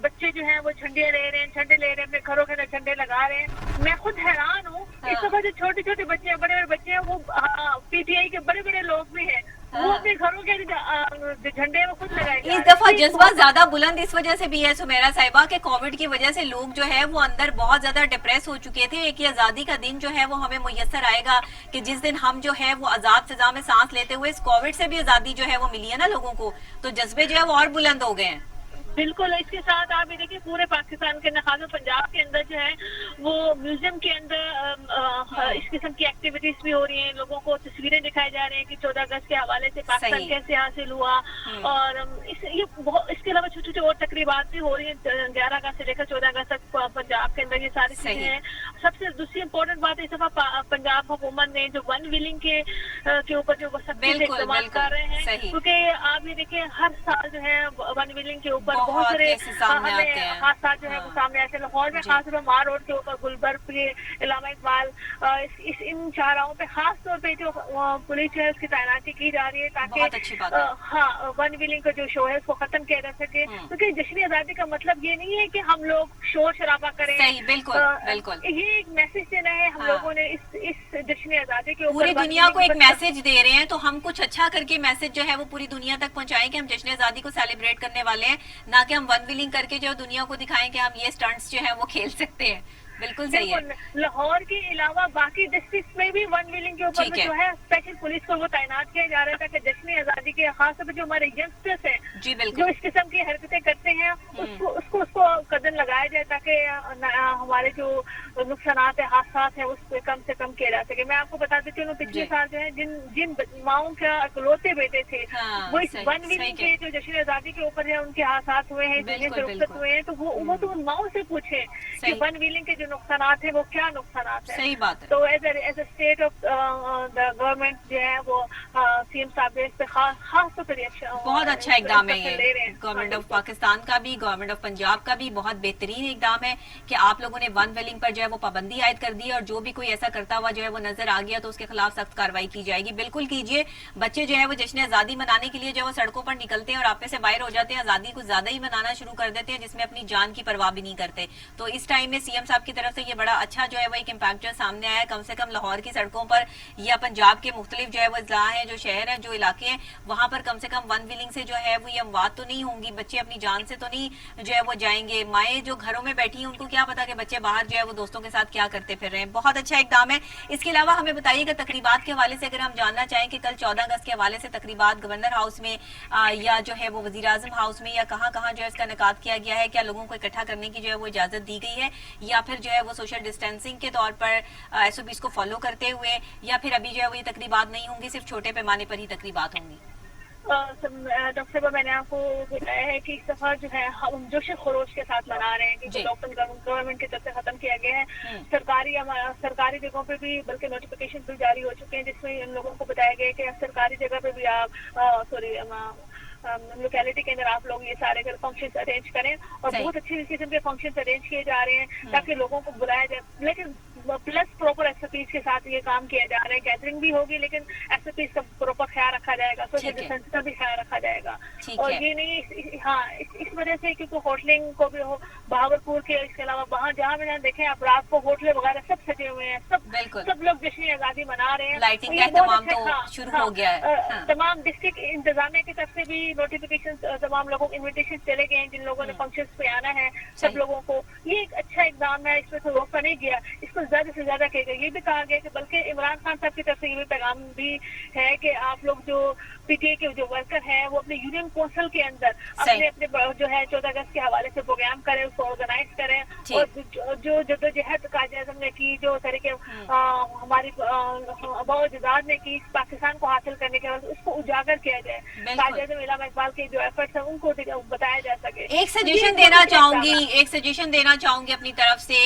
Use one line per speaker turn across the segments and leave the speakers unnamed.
بچے جو ہیں وہ جھنڈے لے رہے ہیں، جھنڈے لے رہے ہیں، اپنے گھروں کے اندر جھنڈے لگا رہے ہیں. میں خود حیران ہوں. اس وقت جو چھوٹے چھوٹے بچے ہیں، بڑے بڑے بچے ہیں، وہ پی ٹی آئی کے بڑے بڑے لوگ بھی ہیں، وہ اپنے گھروں کے جھنڈے وہ خود لگائے جا رہے ہیں.
اس دفعہ جذبہ زیادہ بلند اس وجہ سے بھی ہے سمیرا صاحبہ کہ کووڈ کی وجہ سے لوگ جو ہے وہ اندر بہت زیادہ ڈپریس ہو چکے تھے. ایک یہ آزادی کا دن جو ہے وہ ہمیں میسر آئے گا کہ جس دن ہم جو ہے وہ آزاد فضا میں سانس لیتے ہوئے اس کووڈ سے بھی آزادی جو ہے وہ ملی ہے نا لوگوں کو، تو جذبے جو ہے وہ اور بلند ہو گئے ہیں.
بالکل. اس کے ساتھ آپ یہ دیکھیں پورے پاکستان کے خاص پنجاب کے اندر جو ہے وہ میوزیم کے اندر اس قسم کی ایکٹیویٹیز بھی ہو رہی ہیں. لوگوں کو تصویریں دکھائی جا رہی ہیں کہ 14 اگست کے حوالے سے پاکستان کیسے حاصل ہوا، اور اس کے علاوہ چھوٹی چھوٹی اور تقریبات بھی ہو رہی ہیں 11 اگست سے لے کر 14 اگست تک پنجاب کے اندر. یہ ساری چیزیں ہیں. سب سے دوسری امپورٹنٹ بات اس دفعہ پنجاب حکومت نے جو ون ویلنگ کے اوپر جو سختی سے اقدامات کر رہے ہیں، کیونکہ آپ یہ دیکھیں ہر سال جو ہے ون ویلنگ کے اوپر بہت سارے ہمیں حادثات جو ہے وہ سامنے آتے ہیں. لاہور میں خاص طور پر مار روڈ کے اوپر، گلبرگ کے علامہ اقبال، ان چاراہوں پہ خاص طور پہ جو پولیس جو ہے اس کی تعیناتی کی جا رہی ہے تاکہ ون ویلنگ کا جو شو ہے اس کو ختم کیا جا سکے. کیونکہ جشن آزادی کا مطلب یہ نہیں ہے کہ ہم لوگ شور شرابہ کریں. یہ ایک میسج دینا ہے. ہم لوگوں نے اس جشن آزادی کے اوپر
پوری دنیا کو ایک میسج دے رہے ہیں، تو ہم کچھ اچھا کر کے میسج جو ہے وہ پوری دنیا تک پہنچائیں کہ ہم جشن آزادی کو سیلیبریٹ کرنے والے ہیں، نہ کہ ہم ون ویلنگ کر کے جو دنیا کو دکھائیں کہ ہم یہ سٹنٹس جو ہیں وہ کھیل سکتے ہیں. بالکل صحیح ہے.
لاہور کے علاوہ باقی ڈسٹرکٹ میں بھی ون ویلنگ کے اوپر جو ہے اسپیشل پولیس کو وہ تعینات کیا جا رہا تھا کہ جشن آزادی کے خاص طور پر جو ہمارے ینگسٹرس ہیں جو اس قسم کی حرکتیں کرتے ہیں اس کو قدم لگایا جائے تاکہ ہمارے جو نقصانات ہیں، حادثات ہیں، اس پہ کم سے کم کیا جا سکے. میں آپ کو بتا دیتی ہوں پچھلے سال جو ہے جن ماؤں کے اکلوتے بیٹے تھے وہ اس ون ویلنگ کے جو جشن آزادی کے اوپر ان کے حادثات ہوئے ہیں، دنیا سے رخصت ہوئے ہیں، تو وہ تو ان ماؤں سے پوچھیں کہ ون ویلنگ کے جو نقصانات ہیں وہ کیا نقصانات ہیں.
صحیح بات ہے.
تو as a state of the government جو ہے وہ سی ایم صاحب اس پہ خاص طور پر
بہت اچھا اقدام ہے. یہ گورنمنٹ آف پاکستان کا بھی، گورنمنٹ آف پنجاب کا بھی بہت بہترین اقدام ہے کہ آپ لوگوں نے ون ویلنگ پر جو ہے وہ پابندی عائد کر دی، اور جو بھی کوئی ایسا کرتا ہوا جو ہے وہ نظر آ گیا تو اس کے خلاف سخت کارروائی کی جائے گی. بالکل کیجیے. بچے جو ہے وہ جشن آزادی منانے کے لیے جو ہے وہ سڑکوں پر نکلتے ہیں اور آپ میں سے باہر ہو جاتے ہیں، آزادی کو زیادہ ہی منانا شروع کر دیتے ہیں جس میں اپنی جان کی پرواہ بھی نہیں کرتے. تو اس ٹائم میں سی ایم صاحب کی طرف سے یہ بڑا اچھا جو ہے وہ ایک امپیکٹ جو سامنے آیا ہے. کم سے کم لاہور کی سڑکوں پر یا پنجاب کے مختلف جو ہے وہ اضلاع ہیں، جو شہر ہیں، جو علاقے ہیں، وہاں پر کم سے کم ون ویلنگ سے جو ہے وہ یہ اموات تو نہیں ہوں گی، بچے اپنی جان سے تو نہیں جو ہے وہ جائیں گے. مائیں جو گھروں میں بیٹھی ہیں ان کو کیا پتا کہ بچے باہر جو ہے وہ دوستوں کے ساتھ کیا کرتے پھر رہے ہیں. بہت اچھا اقدام ہے. اس کے علاوہ ہمیں بتائیے کہ تقریبات کے حوالے سے اگر ہم جاننا چاہیں کہ کل 14 اگست کے حوالے سے تقریبات گورنر ہاؤس میں یا جو ہے وہ وزیر اعظم ہاؤس میں یا کہاں کہاں جو ہے اس کا انعقاد کیا گیا ہے، کیا لوگوں کو اکٹھا کرنے کی جو ہے وہ اجازت دی گئی ہے، یا پھر جو ہے وہ سوشل ڈسٹینسنگ کے طور پر ایس او پیز کو فالو کرتے ہوئے، یا پھر ابھی جو ہے وہ یہ تقریبات نہیں ہوں گی، صرف چھوٹے پیمانے پر ہی تقریبات ہوں گی؟
ڈاکٹر صاحبہ میں نے آپ کو بتایا ہے کہ اس دفعہ جو ہے ہم جوش خروش کے ساتھ منا رہے ہیں کہ لاک ڈاؤن گورنمنٹ کی طرف سے ختم کیا گیا ہے. سرکاری جگہوں پہ بھی بلکہ نوٹیفیکیشن بھی جاری ہو چکے ہیں جس میں ان لوگوں کو بتایا گیا کہ سرکاری جگہ پہ بھی آپ لوکیلٹی کے اندر آپ لوگ یہ سارے فنکشن ارینج کریں، اور بہت اچھی قسم کے فنکشن ارینج کیے جا رہے ہیں تاکہ لوگوں کو بلایا جائے. لیکن plus proper S O Ps کے ساتھ یہ کام کیا جا رہا ہے. گیدرنگ بھی ہوگی لیکن ایس او پیز کا پراپر خیال رکھا جائے گا، سوشل ڈسٹینس کا بھی خیال رکھا جائے گا. اور یہ نہیں اس وجہ سے کیونکہ ہوٹلنگ کو بھی ہو بہاولپور کے، اس کے علاوہ وہاں جہاں بھی دیکھیں آپ رات کو ہوٹل وغیرہ سب سجے ہوئے ہیں، سب لوگ جشن آزادی منا رہے ہیں.
لائٹنگ کا اہتمام تو شروع ہو گیا ہے.
تمام ڈسٹرکٹ انتظامیہ کی طرف سے بھی نوٹیفیکیشن، تمام لوگوں کو انویٹیشن چلے گئے ہیں جن لوگوں نے فنکشنز پہ آنا ہے. سب لوگوں کو یہ ایک اچھا اقدام ہے، اس میں تو روکا نہیں گیا، اس کو زیادہ سے زیادہ کیا گیا. یہ بھی کہا گیا کہ بلکہ عمران خان صاحب کی طرف سے یہ بھی پیغام بھی ہے کہ آپ لوگ جو پی ٹی اے کے جو ورکر ہیں وہ اپنے یونین کونسل کے اندر اپنے جو ہے 14 اگست کے حوالے سے پروگرام کریں، اس کو آرگنائز کریں، اور جو جدوجہد قائد اعظم نے کی، جو طریقے ہماری آباء و اجداد نے کی اس پاکستان کو حاصل کرنے کے بعد، اس کو اجاگر کیا جائے. قائد اعظم علامہ اقبال کے جو ایفرٹس ہیں ان کو بتایا جا سکے.
ایک سجیشن دینا چاہوں گی اپنی طرف سے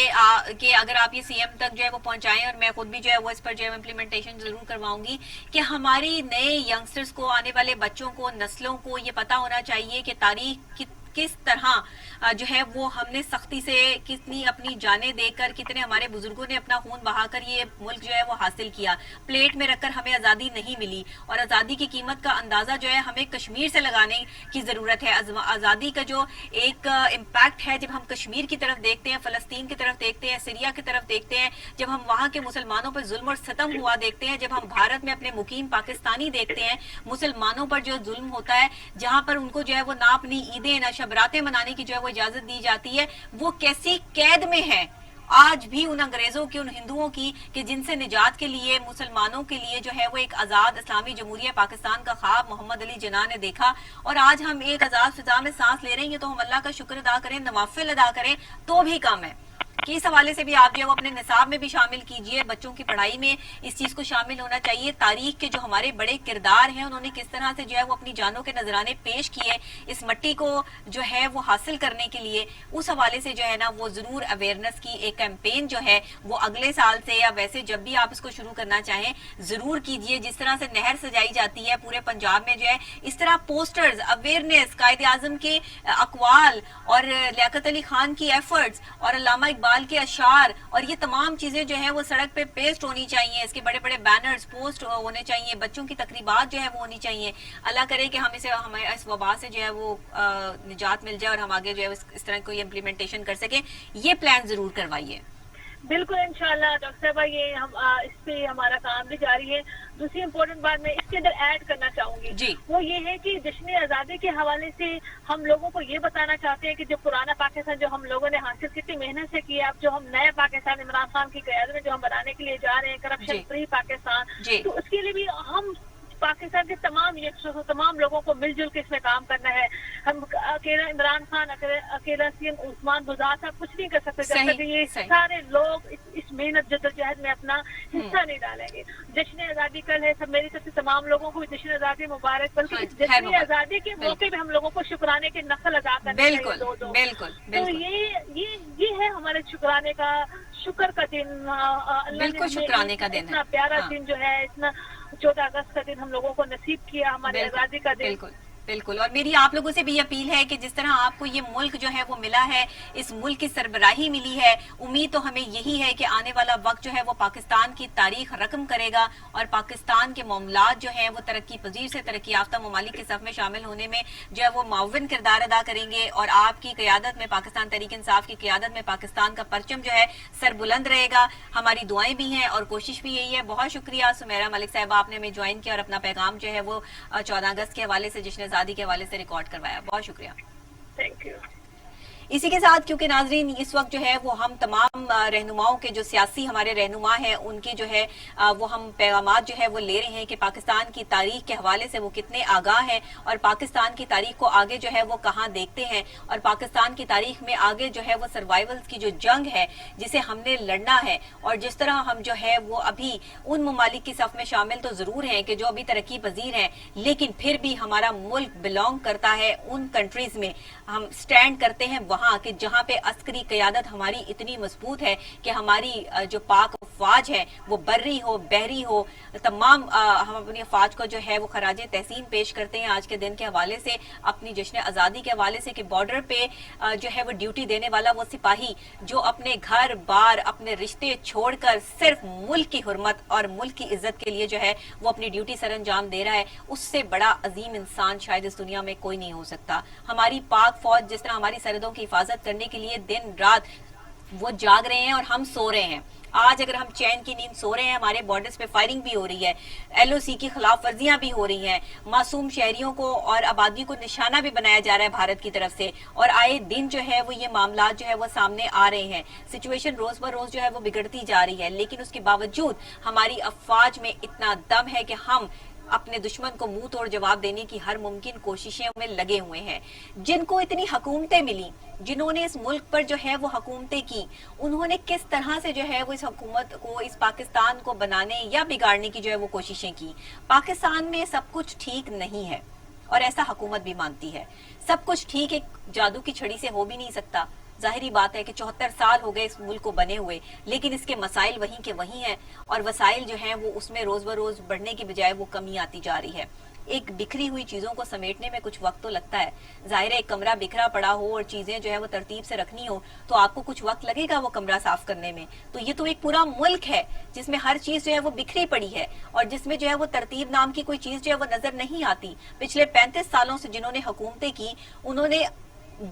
کہ اگر آپ یہ سی ایم تک جو ہے وہ پہنچائیں، اور میں خود بھی جو ہے وہ اس پر جو ہے امپلیمنٹیشن ضرور کرواؤں گی کہ ہماری نئے ینگسٹرز کو، آنے والے بچوں کو، نسلوں کو یہ پتا ہونا چاہیے کہ تاریخ किस तरह जो है वो हमने सख्ती से कितनी अपनी जानें देकर, कितने हमारे बुजुर्गों ने अपना खून बहाकर ये मुल्क जो है वो हासिल किया। प्लेट में रखकर हमें आज़ादी नहीं मिली, और आज़ादी की कीमत का अंदाज़ा जो है हमें कश्मीर से लगाने की ज़रूरत है। आज़ादी का जो एक इम्पैक्ट है, जब हम कश्मीर की तरफ देखते हैं, फ़लस्तीन की तरफ देखते हैं, सीरिया की तरफ देखते हैं, जब हम वहाँ के मुसलमानों पर जुल्म और सितम हुआ देखते हैं, जब हम भारत में अपने मुकीम पाकिस्तानी देखते हैं, मुसलमानों पर जो जुल्म होता है, जहाँ पर उनको जो है वो ना अपनी ईदें ना शबरातें मनाने की जो है वो इजाज़त दी जाती है, वो कैसी कैद में है आज भी उन अंग्रेजों की, उन हिंदुओं की, कि जिनसे निजात के लिए मुसलमानों के लिए जो है वो एक आज़ाद इस्लामी जमहूरिया पाकिस्तान का ख्वाब मोहम्मद अली जिन्ना ने देखा, और आज हम एक आज़ाद फिजा में सांस ले रहे हैं। तो हम अल्लाह का शुक्र अदा करें, नवाफिल अदा करें तो भी कम है। कि इस हवाले से भी आप जो है वो अपने निसाब में भी शामिल कीजिए, बच्चों की पढ़ाई में इस चीज को शामिल होना चाहिए। तारीख के जो हमारे बड़े किरदार हैं, उन्होंने किस तरह से जो है वो अपनी जानों के नजराने पेश किए इस मिट्टी को जो है वो हासिल करने के लिए, उस हवाले से जो है ना वो जरूर अवेयरनेस की एक कैंपेन जो है वो अगले साल से या वैसे जब भी आप इसको शुरू करना चाहें जरूर कीजिए। जिस तरह से नहर सजाई जाती है पूरे पंजाब में जो है, इस तरह पोस्टर्स, अवेयरनेस, कायदे आजम के अकवाल और लियाकत अली खान की एफर्ट्स और अल्लामा इकबाल के अशार और ये तमाम चीजें जो है वो सड़क पे पेस्ट होनी चाहिए। इसके बड़े बड़े बैनर्स पोस्ट होने चाहिए, बच्चों की तकरीबात जो है वो होनी चाहिए। अल्लाह करे कि हमें इस वबा से जो है वो निजात मिल जाए और हम आगे जो है इस तरह कोई इम्प्लीमेंटेशन कर सके। ये प्लान जरूर करवाइए।
बिल्कुल इंशाल्लाह डॉक्टर साहबा, ये हम इस पे हमारा काम भी जारी है। दूसरी इम्पोर्टेंट बात मैं इसके अंदर ऐड करना चाहूंगी, वो ये है कि जश्न आज़ादी के हवाले से हम लोगों को ये बताना चाहते हैं कि जो पुराना पाकिस्तान जो हम लोगों ने हासिल कितनी मेहनत से किया, अब जो हम नया पाकिस्तान इमरान खान की क़यादत में जो हम बनाने के लिए जा रहे हैं, करप्शन फ्री पाकिस्तान, तो उसके लिए भी हम पाकिस्तान के तमाम यंगस्टर्स को, तमाम लोगों को मिलजुल के इसमें काम करना है। हम अकेला इमरान खान, अकेला सीएम उस्मान बुज़दार साहब कुछ नहीं कर सकते जब तक ये सारे लोग इस मेहनत जद्दोजहद में अपना हिस्सा नहीं डालेंगे। जश्न आज़ादी कल है, सब मेरी तरफ से तमाम लोगों को जश्न आज़ादी मुबारक। बल्कि जश्न आज़ादी के मौके पे हम लोगों को शुक्राने के नफल अदा करने चाहिए तो ये है हमारे शुक्राने का, शुक्र का दिन।
बिल्कुल शुक्राने का दिन,
इतना प्यारा दिन जो है, इतना 14 अगस्त का दिन हम लोगों को नसीब किया, हमारी आज़ादी का दिन।
बिल्कुल। और मेरी आप लोगों से भी अपील है कि जिस तरह आपको ये मुल्क जो है वो मिला है, इस मुल्क की सरबराही मिली है, उम्मीद तो हमें यही है कि आने वाला वक्त जो है वो पाकिस्तान की तारीख रकम करेगा और पाकिस्तान के मामलात जो है वो तरक्की पजीर से तरक्की याफ्ता ममालिक के सफ में शामिल होने में जो है वो माविन किरदार अदा करेंगे। और आपकी क़यादत में, पाकिस्तान तहरीक इंसाफ की क़यादत में पाकिस्तान का परचम जो है सर बुलंद रहेगा। हमारी दुआएं भी हैं और कोशिश भी यही है। बहुत शुक्रिया सुमेरा मलिक साहब, आपने हमें ज्वाइन किया और अपना पैगाम जो है वो 14 अगस्त के हवाले से, जश्न आज़ादी के हवाले से रिकॉर्ड करवाया। बहुत शुक्रिया।
Thank you.
इसी के साथ क्योंकि नाजरीन इस वक्त जो है वो हम तमाम रहनुमाओं के, जो सियासी हमारे रहनुमा हैं, उनके जो है वो हम पैगामात जो है वो ले रहे हैं कि पाकिस्तान की तारीख के हवाले से वो कितने आगाह हैं और पाकिस्तान की तारीख को आगे जो है वो कहाँ देखते हैं और पाकिस्तान की तारीख में आगे जो है वो सर्वाइवल की जो जंग है जिसे हमने लड़ना है। और जिस तरह हम जो है वो अभी उन ममालिक की सफ में शामिल तो जरूर हैं कि जो अभी तरक्की पजीर हैं, लेकिन फिर भी हमारा मुल्क बिलोंग करता है उन कंट्रीज में, हम स्टैंड करते हैं वहां कि जहां पे अस्करी क़यादत हमारी इतनी मजबूत है कि हमारी जो पाक फौज है वो बर्री हो बहरी हो, तमाम हम अपनी फौज को जो है वो खराजे तहसीन पेश करते हैं आज के दिन के हवाले से, अपनी जश्न आज़ादी के हवाले से कि बॉर्डर पे जो है वो ड्यूटी देने वाला वो सिपाही जो अपने घर बार, अपने रिश्ते छोड़कर सिर्फ मुल्क की हुर्मत और मुल्क की इज्जत के लिए जो है वो अपनी ड्यूटी सर अंजाम दे रहा है, उससे बड़ा अजीम इंसान शायद इस दुनिया में कोई नहीं हो सकता। हमारी पाक फौज जिस तरह हमारी सरहदों की हिफाजत करने के लिए दिन रात वो जाग रहे हैं और हम सो रहे हैं। आज अगर हम चैन की नींद सो रहे हैं, हमारे बॉर्डर्स पे फायरिंग भी हो रही है, LOC की खिलाफ वर्जियां भी हो रही हैं, मासूम शहरियों को और आबादी को निशाना भी बनाया जा रहा है भारत की तरफ से, और आए दिन जो है वो ये मामला जो है वो सामने आ रहे हैं। सिचुएशन रोज ब रोज जो है वो बिगड़ती जा रही है, लेकिन उसके बावजूद हमारी अफवाज में इतना दम है कि हम अपने दुश्मन को मुंह तोड़ जवाब देने की हर मुमकिन कोशिशें में लगे हुए हैं। जिनको इतनी हुकूमतें मिली, जिन्होंने इस मुल्क पर जो है वो हुकूमतें की, उन्होंने किस तरह से जो है वो इस हुकूमत को, इस पाकिस्तान को बनाने या बिगाड़ने की जो है वो कोशिशें की। पाकिस्तान में सब कुछ ठीक नहीं है और ऐसा हुकूमत भी मानती है। सब कुछ ठीक एक जादू की छड़ी से हो भी नहीं सकता। जाहिरी बात है कि 74 साल हो गए इस मुल्क को बने हुए, लेकिन इसके मसाइल वहीं के वहीं हैं और वसाइल जो हैं वो उसमें रोज ब रोज बढ़ने की बजाय वो कमी आती जा रही है। ایک بکھری ہوئی چیزوں کو سمیٹنے میں کچھ وقت تو لگتا ہے. ظاہر ہے ایک کمرہ بکھرا پڑا ہو اور چیزیں جو ہے وہ ترتیب سے رکھنی ہو تو آپ کو کچھ وقت لگے گا وہ کمرہ صاف کرنے میں. تو یہ تو ایک پورا ملک ہے جس میں ہر چیز جو ہے وہ بکھری پڑی ہے اور جس میں جو ہے وہ ترتیب نام کی کوئی چیز جو ہے وہ نظر نہیں آتی. پچھلے 35 سالوں سے جنہوں نے حکومتیں کی انہوں نے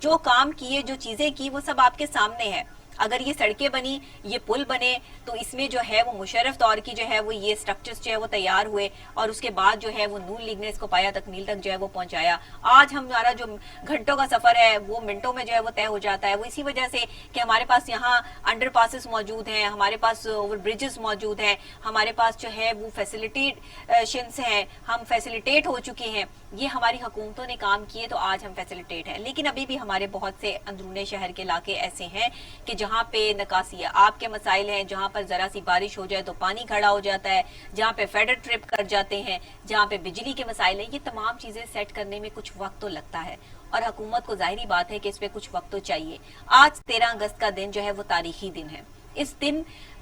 جو کام کیے جو چیزیں کی وہ سب آپ کے سامنے ہے. اگر یہ سڑکیں بنی یہ پل بنے تو اس میں جو ہے وہ مشرف دور کی جو ہے وہ یہ سٹرکچرز جو ہے وہ تیار ہوئے اور اس کے بعد جو ہے وہ نون لیگ نے اس کو پایا تکمیل تک جو ہے وہ پہنچایا. آج ہمارا جو گھنٹوں کا سفر ہے وہ منٹوں میں جو ہے وہ طے ہو جاتا ہے. وہ اسی وجہ سے کہ ہمارے پاس یہاں انڈر پاسز موجود ہیں, ہمارے پاس اوور بریجز موجود ہیں, ہمارے پاس جو ہے وہ فیسیلیٹیشنز ہیں, ہم فیسیلیٹیٹ ہو چکے ہیں. یہ ہماری حکومتوں نے کام کیے تو آج ہم فیسیلیٹیٹ ہیں. لیکن ابھی بھی ہمارے بہت سے اندرون شہر کے علاقے ایسے ہیں کہ جہاں پہ نکاسی آپ کے مسائل ہیں, جہاں پر ذرا سی بارش ہو جائے تو پانی کھڑا ہو جاتا ہے, جہاں پہ فیڈر ٹرپ کر جاتے ہیں, جہاں پہ بجلی کے مسائل ہیں. یہ تمام چیزیں سیٹ کرنے میں کچھ وقت تو لگتا ہے اور حکومت کو ظاہری بات ہے کہ اس پہ کچھ وقت تو چاہیے. آج 13 اگست کا دن جو ہے وہ تاریخی دن ہے. اس دن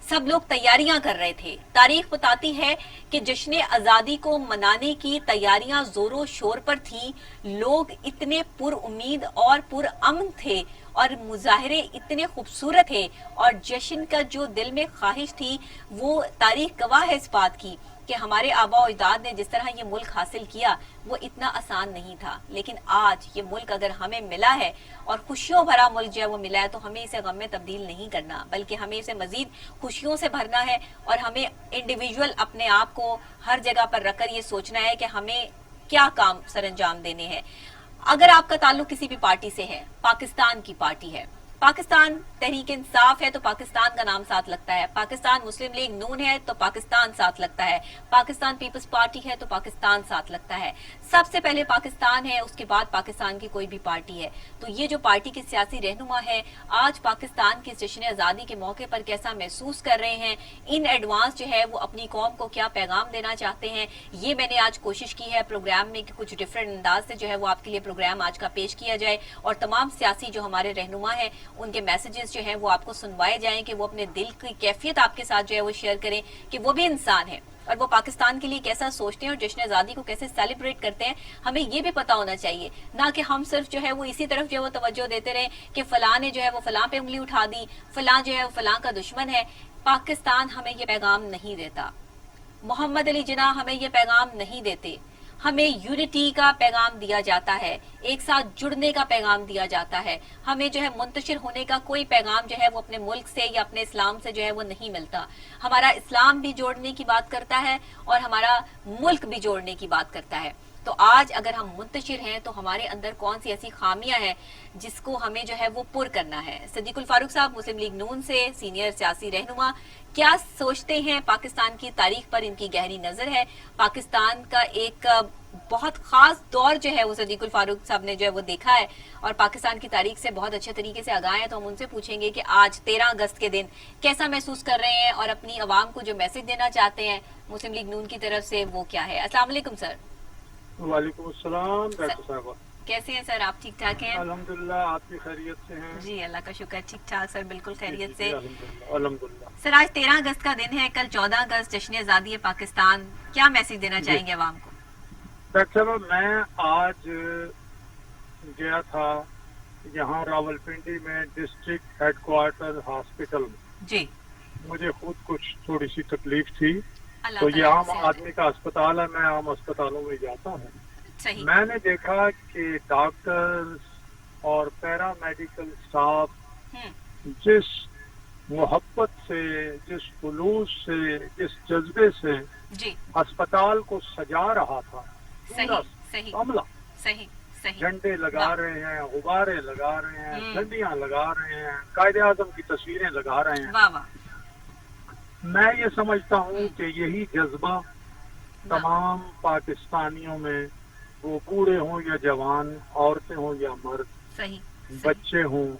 سب لوگ تیاریاں کر رہے تھے. تاریخ بتاتی ہے کہ جشن آزادی کو منانے کی تیاریاں زور و شور پر تھیں. لوگ اتنے پر امید اور پر امن تھے اور مظاہرے اتنے خوبصورت تھے اور جشن کا جو دل میں خواہش تھی وہ تاریخ گواہ ہے اس بات کی کہ ہمارے آباء و اجداد نے جس طرح یہ ملک حاصل کیا وہ اتنا آسان نہیں تھا. لیکن آج یہ ملک اگر ہمیں ملا ہے اور خوشیوں بھرا ملک جو ہے وہ ملا ہے تو ہمیں اسے غم میں تبدیل نہیں کرنا بلکہ ہمیں اسے مزید خوشیوں سے بھرنا ہے اور ہمیں انڈیویجول اپنے آپ کو ہر جگہ پر رکھ کر یہ سوچنا ہے کہ ہمیں کیا کام سر انجام دینے ہیں. اگر آپ کا تعلق کسی بھی پارٹی سے ہے, پاکستان کی پارٹی ہے, پاکستان تحریک انصاف ہے تو پاکستان کا نام ساتھ لگتا ہے, پاکستان مسلم لیگ نون ہے تو پاکستان ساتھ لگتا ہے, پاکستان پیپلز پارٹی ہے تو پاکستان ساتھ لگتا ہے. سب سے پہلے پاکستان ہے, اس کے بعد پاکستان کی کوئی بھی پارٹی ہے. تو یہ جو پارٹی کی سیاسی رہنما ہے آج پاکستان کے جشن آزادی کے موقع پر کیسا محسوس کر رہے ہیں, ان ایڈوانس جو ہے وہ اپنی قوم کو کیا پیغام دینا چاہتے ہیں, یہ میں نے آج کوشش کی ہے پروگرام میں کہ کچھ ڈیفرنٹ انداز سے جو ہے وہ آپ کے لیے پروگرام آج کا پیش کیا جائے اور تمام سیاسی جو ہمارے رہنما ہیں ان کے میسیجز جو ہیں وہ آپ کو سنوائے جائیں کہ وہ اپنے دل کی کیفیت آپ کے ساتھ جو ہے وہ شیئر کریں کہ وہ بھی انسان ہیں اور وہ پاکستان کے لیے کیسا سوچتے ہیں اور جشن آزادی کو کیسے سیلیبریٹ کرتے ہیں. ہمیں یہ بھی پتا ہونا چاہیے نہ کہ ہم صرف جو ہے وہ اسی طرف جو ہے وہ توجہ دیتے رہیں کہ فلاں نے جو ہے وہ فلاں پہ انگلی اٹھا دی, فلاں جو ہے وہ فلاں کا دشمن ہے. پاکستان ہمیں یہ پیغام نہیں دیتا, محمد علی جناح ہمیں یہ پیغام نہیں دیتے. ہمیں یونٹی کا پیغام دیا جاتا ہے, ایک ساتھ جڑنے کا پیغام دیا جاتا ہے. ہمیں جو ہے منتشر ہونے کا کوئی پیغام جو ہے وہ اپنے ملک سے یا اپنے اسلام سے جو ہے وہ نہیں ملتا. ہمارا اسلام بھی جوڑنے کی بات کرتا ہے اور ہمارا ملک بھی جوڑنے کی بات کرتا ہے. تو آج اگر ہم منتشر ہیں تو ہمارے اندر کون سی ایسی خامیاں ہیں جس کو ہمیں جو ہے وہ پر کرنا ہے. صدیق الفاروق صاحب مسلم لیگ نون سے سینئر سیاسی رہنما, کیا سوچتے ہیں؟ پاکستان کی تاریخ پر ان کی گہری نظر ہے. پاکستان کا ایک بہت خاص دور جو ہے وہ صدیق الفاروق صاحب نے جو ہے وہ دیکھا ہے اور پاکستان کی تاریخ سے بہت اچھے طریقے سے آگاہ ہیں. تو ہم ان سے پوچھیں گے کہ آج 13 اگست کے دن کیسا محسوس کر رہے ہیں اور اپنی عوام کو جو میسج دینا چاہتے ہیں مسلم لیگ نون کی طرف سے وہ کیا ہے. السلام علیکم سر.
وعلیکم السلام ڈاکٹر صاحبہ,
کیسے ہیں سر آپ؟ ٹھیک ٹھاک ہیں؟
الحمدللہ, آپ کی خیریت سے ہیں؟
جی اللہ کا شکر, ٹھیک ٹھاک سر, بالکل خیریت سے.
الحمدللہ.
سر آج 13 اگست کا دن ہے, کل 14 اگست جشن آزادی پاکستان, کیا میسج دینا چاہیں گے عوام کو؟
ڈاکٹر صاحب میں آج گیا تھا یہاں راولپنڈی میں ڈسٹرکٹ ہیڈ کوارٹر ہاسپٹل میں.
جی.
مجھے خود کچھ تھوڑی سی تکلیف تھی
اللہ
تو یہ
تعالیٰ
عام
سے
آدمی کا اسپتال ہے, میں عام اسپتالوں میں جاتا ہوں.
صحیح.
میں نے دیکھا کہ ڈاکٹرز اور پیرا میڈیکل اسٹاف جس محبت سے, جس خلوص سے, جس جذبے سے
جی
اسپتال کو سجا رہا تھا, پورا
صحیح
عملہ
صحیح صحیح.
جھنڈے لگا رہے ہیں, غبارے لگا رہے ہیں, جھنڈیاں لگا رہے ہیں, قائد اعظم کی تصویریں لگا رہے ہیں.
واہ واہ.
میں یہ سمجھتا ہوں کہ یہی جذبہ تمام پاکستانیوں میں, وہ بوڑھے ہوں یا جوان, عورتیں ہوں یا مرد,
صحیح
بچے ہوں,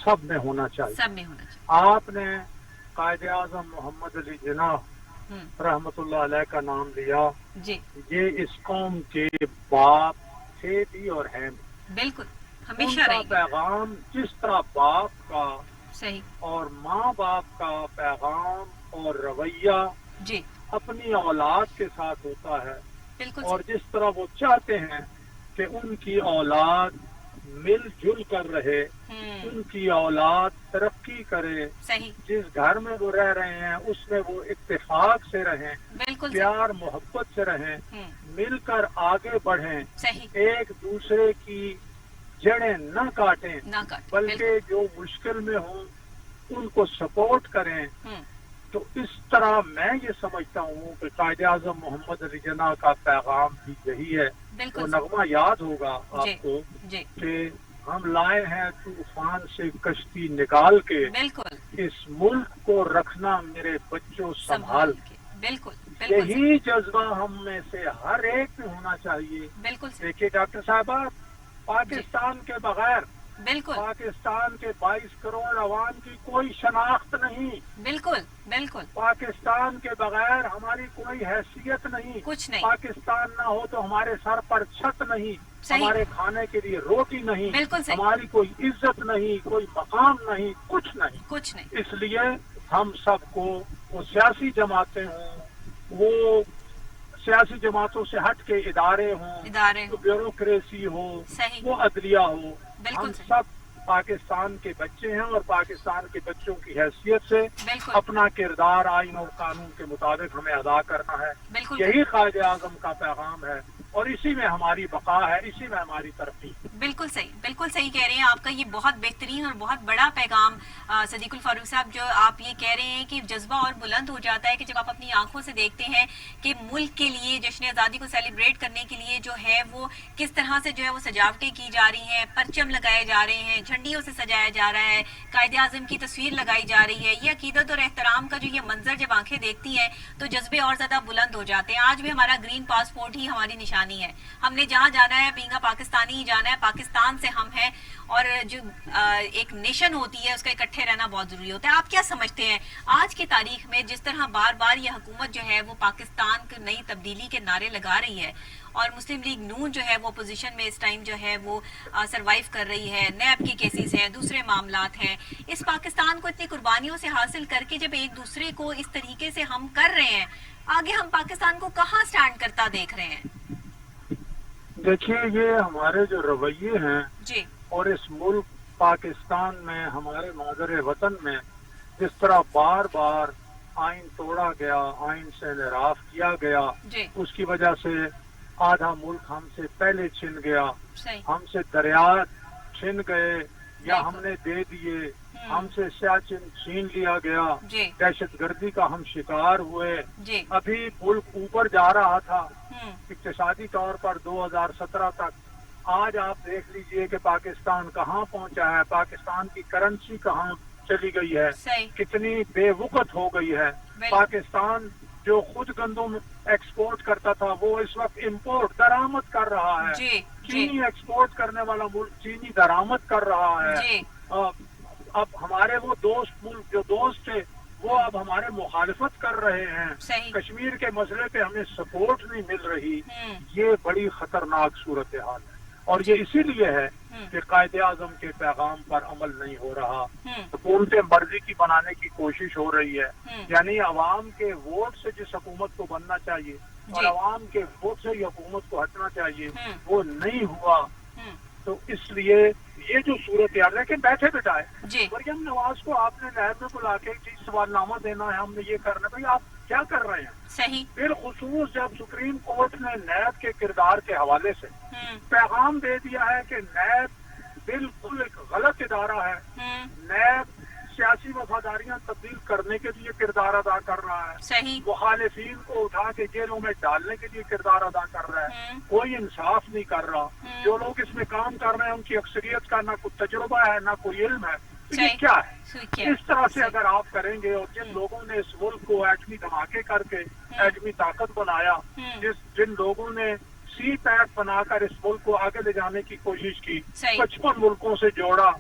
سب میں ہونا چاہیے.
سب میں ہونا چاہیے.
آپ نے قائد اعظم محمد علی جناح رحمت اللہ علیہ کا نام لیا.
جی
یہ اس قوم کے باپ تھے بھی اور ہیں بھی.
بالکل,
ان
ہمیشہ
کا
رہے گا.
پیغام جس طرح باپ کا
صحیح.
اور ماں باپ کا پیغام اور رویہ
جی
اپنی اولاد کے ساتھ ہوتا ہے,
बिल्कुल
और जिस तरह वो चाहते हैं कि उनकी औलाद मिल जुल कर रहे, उनकी औलाद तरक्की करे,
सही,
जिस घर में वो रह रहे हैं उसमें वो इत्तेफाक से रहें,
बिल्कुल
प्यार मोहब्बत से रहें, मिलकर आगे बढ़ें,
सही,
एक दूसरे की जड़ें न काटें,
ना काट,
बल्कि जो मुश्किल में हों उनको सपोर्ट करें। तो इस तरह मैं ये समझता हूँ कि कायदे आज़म मोहम्मद अली जिन्ना का पैगाम भी यही है। वो नगमा याद होगा आपको कि हम लाए हैं तूफान से कश्ती निकाल के,
बिल्कुल
इस मुल्क को रखना मेरे बच्चों संभाल के।
बिल्कुल,
यही जज्बा हम में से हर एक में होना चाहिए।
बिल्कुल
देखिए डॉक्टर साहबा, पाकिस्तान के बगैर,
बिल्कुल
पाकिस्तान के 22 करोड़ अवाम की कोई शनाख्त नहीं,
बिल्कुल बिल्कुल,
पाकिस्तान के बगैर हमारी कोई हैसियत नहीं,
कुछ नहीं,
पाकिस्तान ना हो तो हमारे सर पर छत नहीं, हमारे खाने के लिए रोटी नहीं,
बिल्कुल सही,
हमारी कोई इज्जत नहीं, कोई मकाम नहीं, कुछ नहीं,
कुछ नहीं।
इसलिए हम सबको, वो सियासी जमातें हों, वो सियासी जमातों से हट के इदारे हों, तो ब्यूरोक्रेसी हो, वो अदलिया हो, हम सब पाकिस्तान के बच्चे हैं और पाकिस्तान के बच्चों की हैसियत से अपना किरदार आइन और कानून के मुताबिक हमें अदा करना है। यही कायदे आज़म का पैगाम है और इसी में हमारी बका है, इसी में हमारी तरक्की।
बिल्कुल सही कह रहे हैं। आपका ये बहुत बेहतरीन और बहुत बड़ा पैगाम सदीकुल फारूक साहब, जो आप ये कह रहे हैं कि जज्बा और बुलंद हो जाता है कि जब आप अपनी आंखों से देखते हैं कि मुल्क के लिए जश्न आज़ादी को सेलिब्रेट करने के लिए जो है वो किस तरह से जो है वो सजावटें की जा रही हैं, परचम लगाए जा रहे हैं, झंडियों से सजाया जा रहा है, कायदे आज़म की तस्वीर लगाई जा रही है। ये अकीदत और एहतराम का जो ये मंजर जब आंखें देखती हैं तो जज्बे और ज्यादा बुलंद हो जाते हैं। आज भी हमारा ग्रीन पासपोर्ट ही हमारी निशानी है, हमने जहाँ जाना है बींगा पाकिस्तानी ही जाना है, पाकिस्तान से हम हैं और जो एक नेशन होती है उसका इकट्ठे रहना बहुत जरूरी होता है। आप क्या समझते हैं आज की तारीख में जिस तरह बार बार ये हुकूमत जो है वो पाकिस्तान की नई तब्दीली के नारे लगा रही है और मुस्लिम लीग नून जो है वो अपोजिशन में इस टाइम जो है वो सरवाइव कर रही है, नैब की केसेस हैं, दूसरे मामलात हैं, इस पाकिस्तान को इतनी कुर्बानियों से हासिल करके जब एक दूसरे को इस तरीके से हम कर रहे हैं, आगे हम पाकिस्तान को कहाँ स्टैंड करता देख रहे हैं?
देखिए, ये हमारे जो रवैये हैं
जी,
और इस मुल्क पाकिस्तान में, हमारे मादर वतन में जिस तरह बार बार आइन तोड़ा गया, आइन से इनराफ किया गया, उसकी वजह से आधा मुल्क हमसे पहले छिन गया, हमसे दरिया छिन गए या हमने दे दिए, हमसे सियाचिन छीन लिया गया, दहशत गर्दी का हम शिकार हुए। अभी मुल्क ऊपर जा रहा था इक्तिसादी तौर पर 2017 तक। आज आप देख लीजिए कि पाकिस्तान कहाँ पहुँचा है, पाकिस्तान की करेंसी कहाँ चली गई है, कितनी बेवकूफ़ हो गई है। पाकिस्तान जो खुद गंदम एक्सपोर्ट करता था वो इस वक्त इंपोर्ट दरामद कर रहा है। चीनी एक्सपोर्ट करने वाला मुल्क चीनी दरामद कर रहा है। अब हमारे वो दोस्त मुल्क जो दोस्त थे वो अब हमारे मुखालिफत कर रहे हैं। कश्मीर के मसले पे हमें सपोर्ट नहीं मिल रही। ये बड़ी खतरनाक सूरत हाल है और ये इसीलिए है कि कायदे आज़म के पैगाम पर अमल नहीं हो रहा, हुकूमतें मर्जी की बनाने की कोशिश हो रही है। यानी अवाम के वोट से जिस हुकूमत को बनना चाहिए और अवाम के वोट से ही हुकूमत को हटना चाहिए वो नहीं हुआ। तो इसलिए ये जो सूरत हाल है कि बैठे बिठाए मरियम नवाज को आपने नैब में बुला के सवालनामा देना है, हमने ये करना, भाई आप क्या कर रहे हैं?
सही।
बिलखुसूस जब सुप्रीम कोर्ट ने नैब के किरदार के हवाले से पैगाम दे दिया है कि नैब बिल्कुल एक गलत इदारा है, नैब सियासी वफादारियां तब्दील करने के लिए किरदार अदा कर रहा है, मुखालिफिन को उठा के जेलों में डालने के लिए किरदार अदा कर रहा है, कोई इंसाफ नहीं कर रहा। जो लोग इसमें काम कर रहे हैं उनकी अक्सरियत का ना कोई तजुर्बा है ना कोई इल्म है। तो ये क्या है? इस तरह से अगर आप करेंगे और जिन लोगों ने इस मुल्क को एटमी धमाके करके एटमी ताकत बनाया, जिन लोगों ने सी पैक बनाकर इस मुल्क को आगे ले जाने की कोशिश की, 55 मुल्कों से जोड़ा,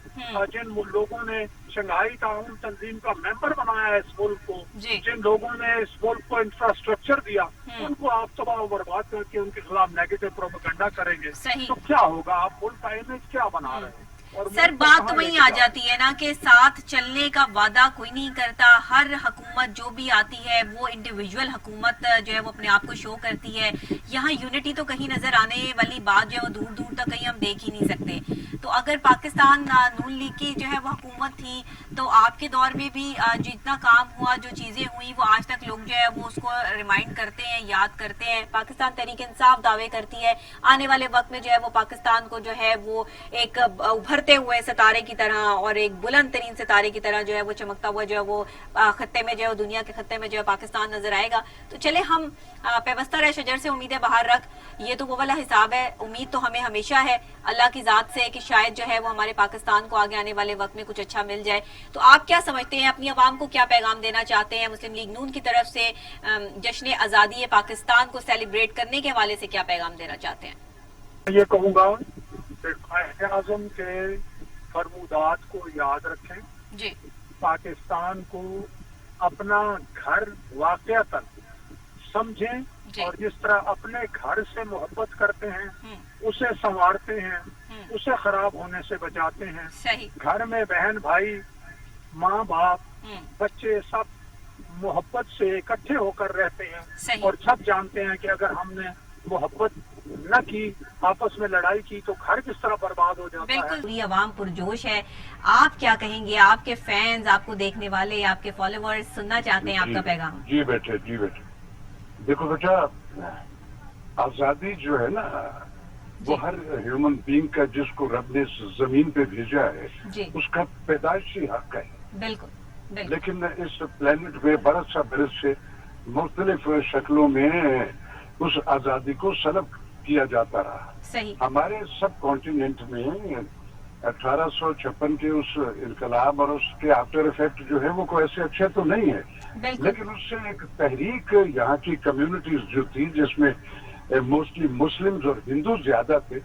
जिन लोगों ने शंघाई ताउन तंजीम का मेंबर बनाया इस मुल्क को, जिन लोगों ने इस मुल्क को इंफ्रास्ट्रक्चर दिया, उनको आप तबाह बर्बाद करके उनके खिलाफ नेगेटिव प्रोपेगेंडा करेंगे तो क्या होगा? आप मुल्क का इमेज क्या बना रहे हैं?
सर बात तो वही आ जाती है ना कि साथ चलने का वादा कोई नहीं करता, हर हुकूमत जो भी आती है वो इंडिविजुअल हुकूमत जो है वो अपने आप को शो करती है। यहाँ यूनिटी तो कहीं नजर आने वाली बात जो है वो दूर दूर तक कहीं हम देख ही नहीं सकते। तो अगर पाकिस्तान नून लीग की जो है वो हुकूमत थी तो आपके दौर में भी जितना काम हुआ, जो चीजें हुई, वो आज तक लोग जो है वो उसको रिमाइंड करते हैं, याद करते हैं। पाकिस्तान तहरीक इंसाफ दावे करती है आने वाले वक्त में जो है वो पाकिस्तान को जो है वो एक उभरते हुए सितारे की तरह और एक बुलंद तरीन सितारे की तरह जो है वो चमकता हुआ जो है वो खत्ते में जो है दुनिया के खत्ते में जो है पाकिस्तान नजर आएगा। तो चले हम पेवस्ता रहे शजर से उम्मीदें बाहर रख, ये तो वो वाला हिसाब है। उम्मीद तो हमें हमेशा है अल्लाह की जात से कि शायद जो है वो हमारे पाकिस्तान को आगे आने वाले वक्त में कुछ अच्छा मिल जाए। तो आप क्या समझते हैं, अपनी आवाम को क्या पैगाम देना चाहते हैं? मुस्लिम लीग नून की तरफ से जश्न आज़ादी पाकिस्तान को सेलिब्रेट करने के हवाले से क्या पैगाम देना चाहते हैं?
ये कहूँगा कि कायद आज़म के फरमूदात को याद रखें
जी।
पाकिस्तान को अपना घर वाक़अतन समझें और जिस तरह अपने घर से मोहब्बत करते हैं, उसे संवारते हैं, उसे खराब होने से बचाते हैं।
सही।
घर में बहन भाई, माँ बाप, बच्चे सब मोहब्बत से इकट्ठे होकर रहते हैं।
सही।
और सब जानते हैं कि अगर हमने मोहब्बत न की, आपस में लड़ाई की, तो घर किस तरह बर्बाद हो जाता है।
बिल्कुल, ये आवाम पुरजोश है। आप क्या कहेंगे? आपके फैंस, आपको देखने वाले, आपके फॉलोवर्स सुनना चाहते हैं आपका पैगाम।
जी बेटे, जी बेटे, देखो बेटा, आजादी जो है ना वो हर ह्यूमन बीइंग का, जिसको रब ने इस जमीन पे भेजा है, उसका पैदाइशी हक है।
बिल्कुल, बिल्कुल।
लेकिन इस प्लेनेट में बरस से मुख्तलिफ शक्लों में उस आजादी को सलब किया जाता रहा।
सही।
हमारे सब कॉन्टिनेंट में 1856 के उस इनकलाब और उसके आफ्टर इफेक्ट जो है वो कोई ऐसे अच्छे तो नहीं है, लेकिन उससे एक तहरीक यहाँ की कम्युनिटीज जो थी, जिसमें मोस्टली मुस्लिम्स और हिंदू ज्यादा थे,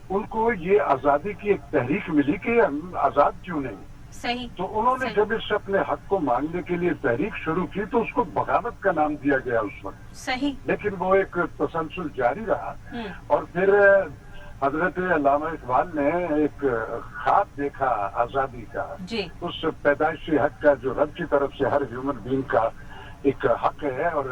उनको ये आजादी की एक तहरीक मिली कि हम आजाद क्यों नहीं।
सही।
तो उन्होंने जब इस अपने हक को मांगने के लिए तहरीक शुरू की तो उसको बगावत का नाम दिया गया उस वक्त।
सही।
लेकिन वो एक तसलसल जारी रहा और फिर हजरत अल्लामा इकबाल ने एक ख्वाब देखा आजादी का, उस पैदाइशी हक का जो रब की तरफ से हर ह्यूमन बीइंग का एक हक है और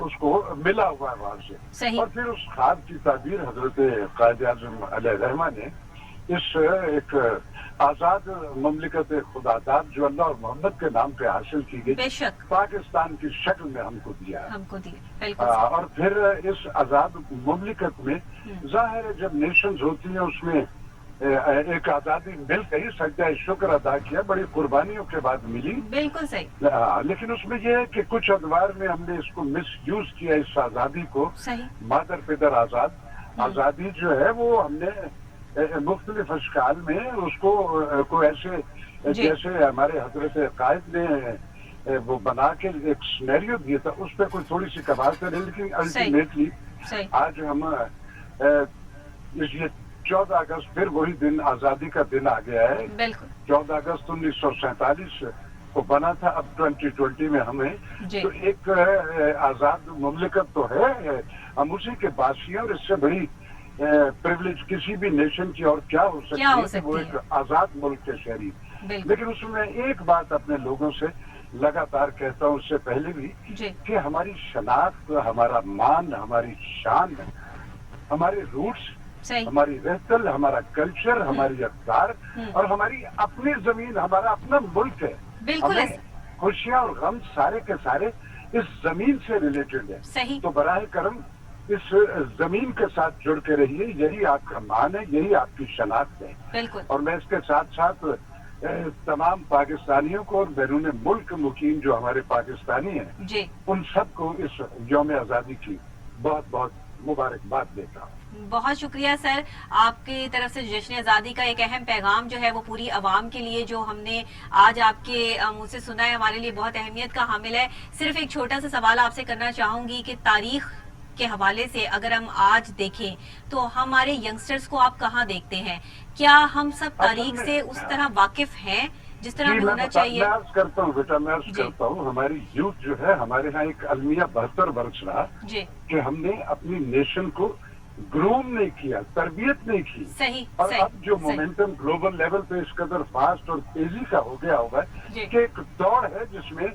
उसको मिला हुआ है वहां से। और फिर उस ख्वाब की ताबीर हजरत कायद आज़म अलैहिर्रहमा ने इस एक आजाद ममलिकत खुदादाद जो अल्लाह और मोहम्मद के नाम पे हासिल की गई, पाकिस्तान की शक्ल में हमको दिया। और फिर इस आजाद ममलिकत में जाहिर है जब नेशंस होती हैं उसमें एक आजादी मिल गई, सजदा शुक्र अदा किया, बड़ी कुर्बानियों के बाद मिली।
बिल्कुल सही।
लेकिन उसमें यह है कि कुछ अदवार में हमने इसको मिस यूज किया, इस आजादी को। मादर पिदर आजाद आजादी जो है वो हमने मुख्तलिफ अशकाल में उसको को ऐसे जैसे हमारे हजरत कायद ने वो बना के एक सिनेरियो दिया था, उस पर कोई थोड़ी सी कमाल करें, लेकिन अल्टीमेटली आज हम ये 14 अगस्त फिर वही दिन आजादी का दिन आ गया है। 14 अगस्त 1947 को बना था, अब 2020 में हमें तो एक आजाद मुमलिकत तो है, हम उसी के बासी हैं और इससे बड़ी प्रिविलेज किसी भी नेशन की और क्या हो सकती है, वो एक आजाद मुल्क के शहरी। लेकिन उसमें एक बात अपने लोगों से लगातार कहता हूँ, उससे पहले भी, कि हमारी शनाख्त, हमारा मान, हमारी शान, हमारे रूट्स, हमारी रहतल, हमारा कल्चर, हमारी अख्तार और हमारी अपनी जमीन, हमारा अपना मुल्क है। हमें खुशियाँ और गम सारे के सारे इस जमीन से रिलेटेड है। तो बराह करम इस जमीन के साथ जुड़ के रहिए, यही आपका मान है, यही आपकी शनाख्त है। और मैं इसके साथ साथ तमाम पाकिस्तानियों को और बैरून मुल्क मुकीम जो हमारे पाकिस्तानी हैं, उन सबको इस यौम आज़ादी की बहुत बहुत मुबारकबाद देता हूँ।
बहुत शुक्रिया सर, आपकी तरफ से जश्न आज़ादी का एक अहम पैगाम जो है वो पूरी आवाम के लिए जो हमने आज आपके मुंह से सुना है, हमारे लिए बहुत अहमियत का हामिल है। सिर्फ एक छोटा सा सवाल आपसे करना चाहूंगी कि तारीख के हवाले से अगर हम आज देखें तो हमारे यंगस्टर्स को आप कहाँ देखते हैं? क्या हम सब तारीख से उस तरह वाकिफ हैं जिस तरह हमें होना चाहिए?
मैं अर्ज करता हूँ बेटा, मैं अर्ज करता हूँ, हमारी यूथ जो है, हमारे यहाँ एक अलमिया 72 वर्ष रहा कि हमने अपनी नेशन को ग्रूम नहीं किया, तरबियत नहीं की।
सही,
और
सही,
अब जो
सही।
मोमेंटम ग्लोबल लेवल पे इस कदर फास्ट और तेजी का हो गया होगा कि एक दौड़ है जिसमें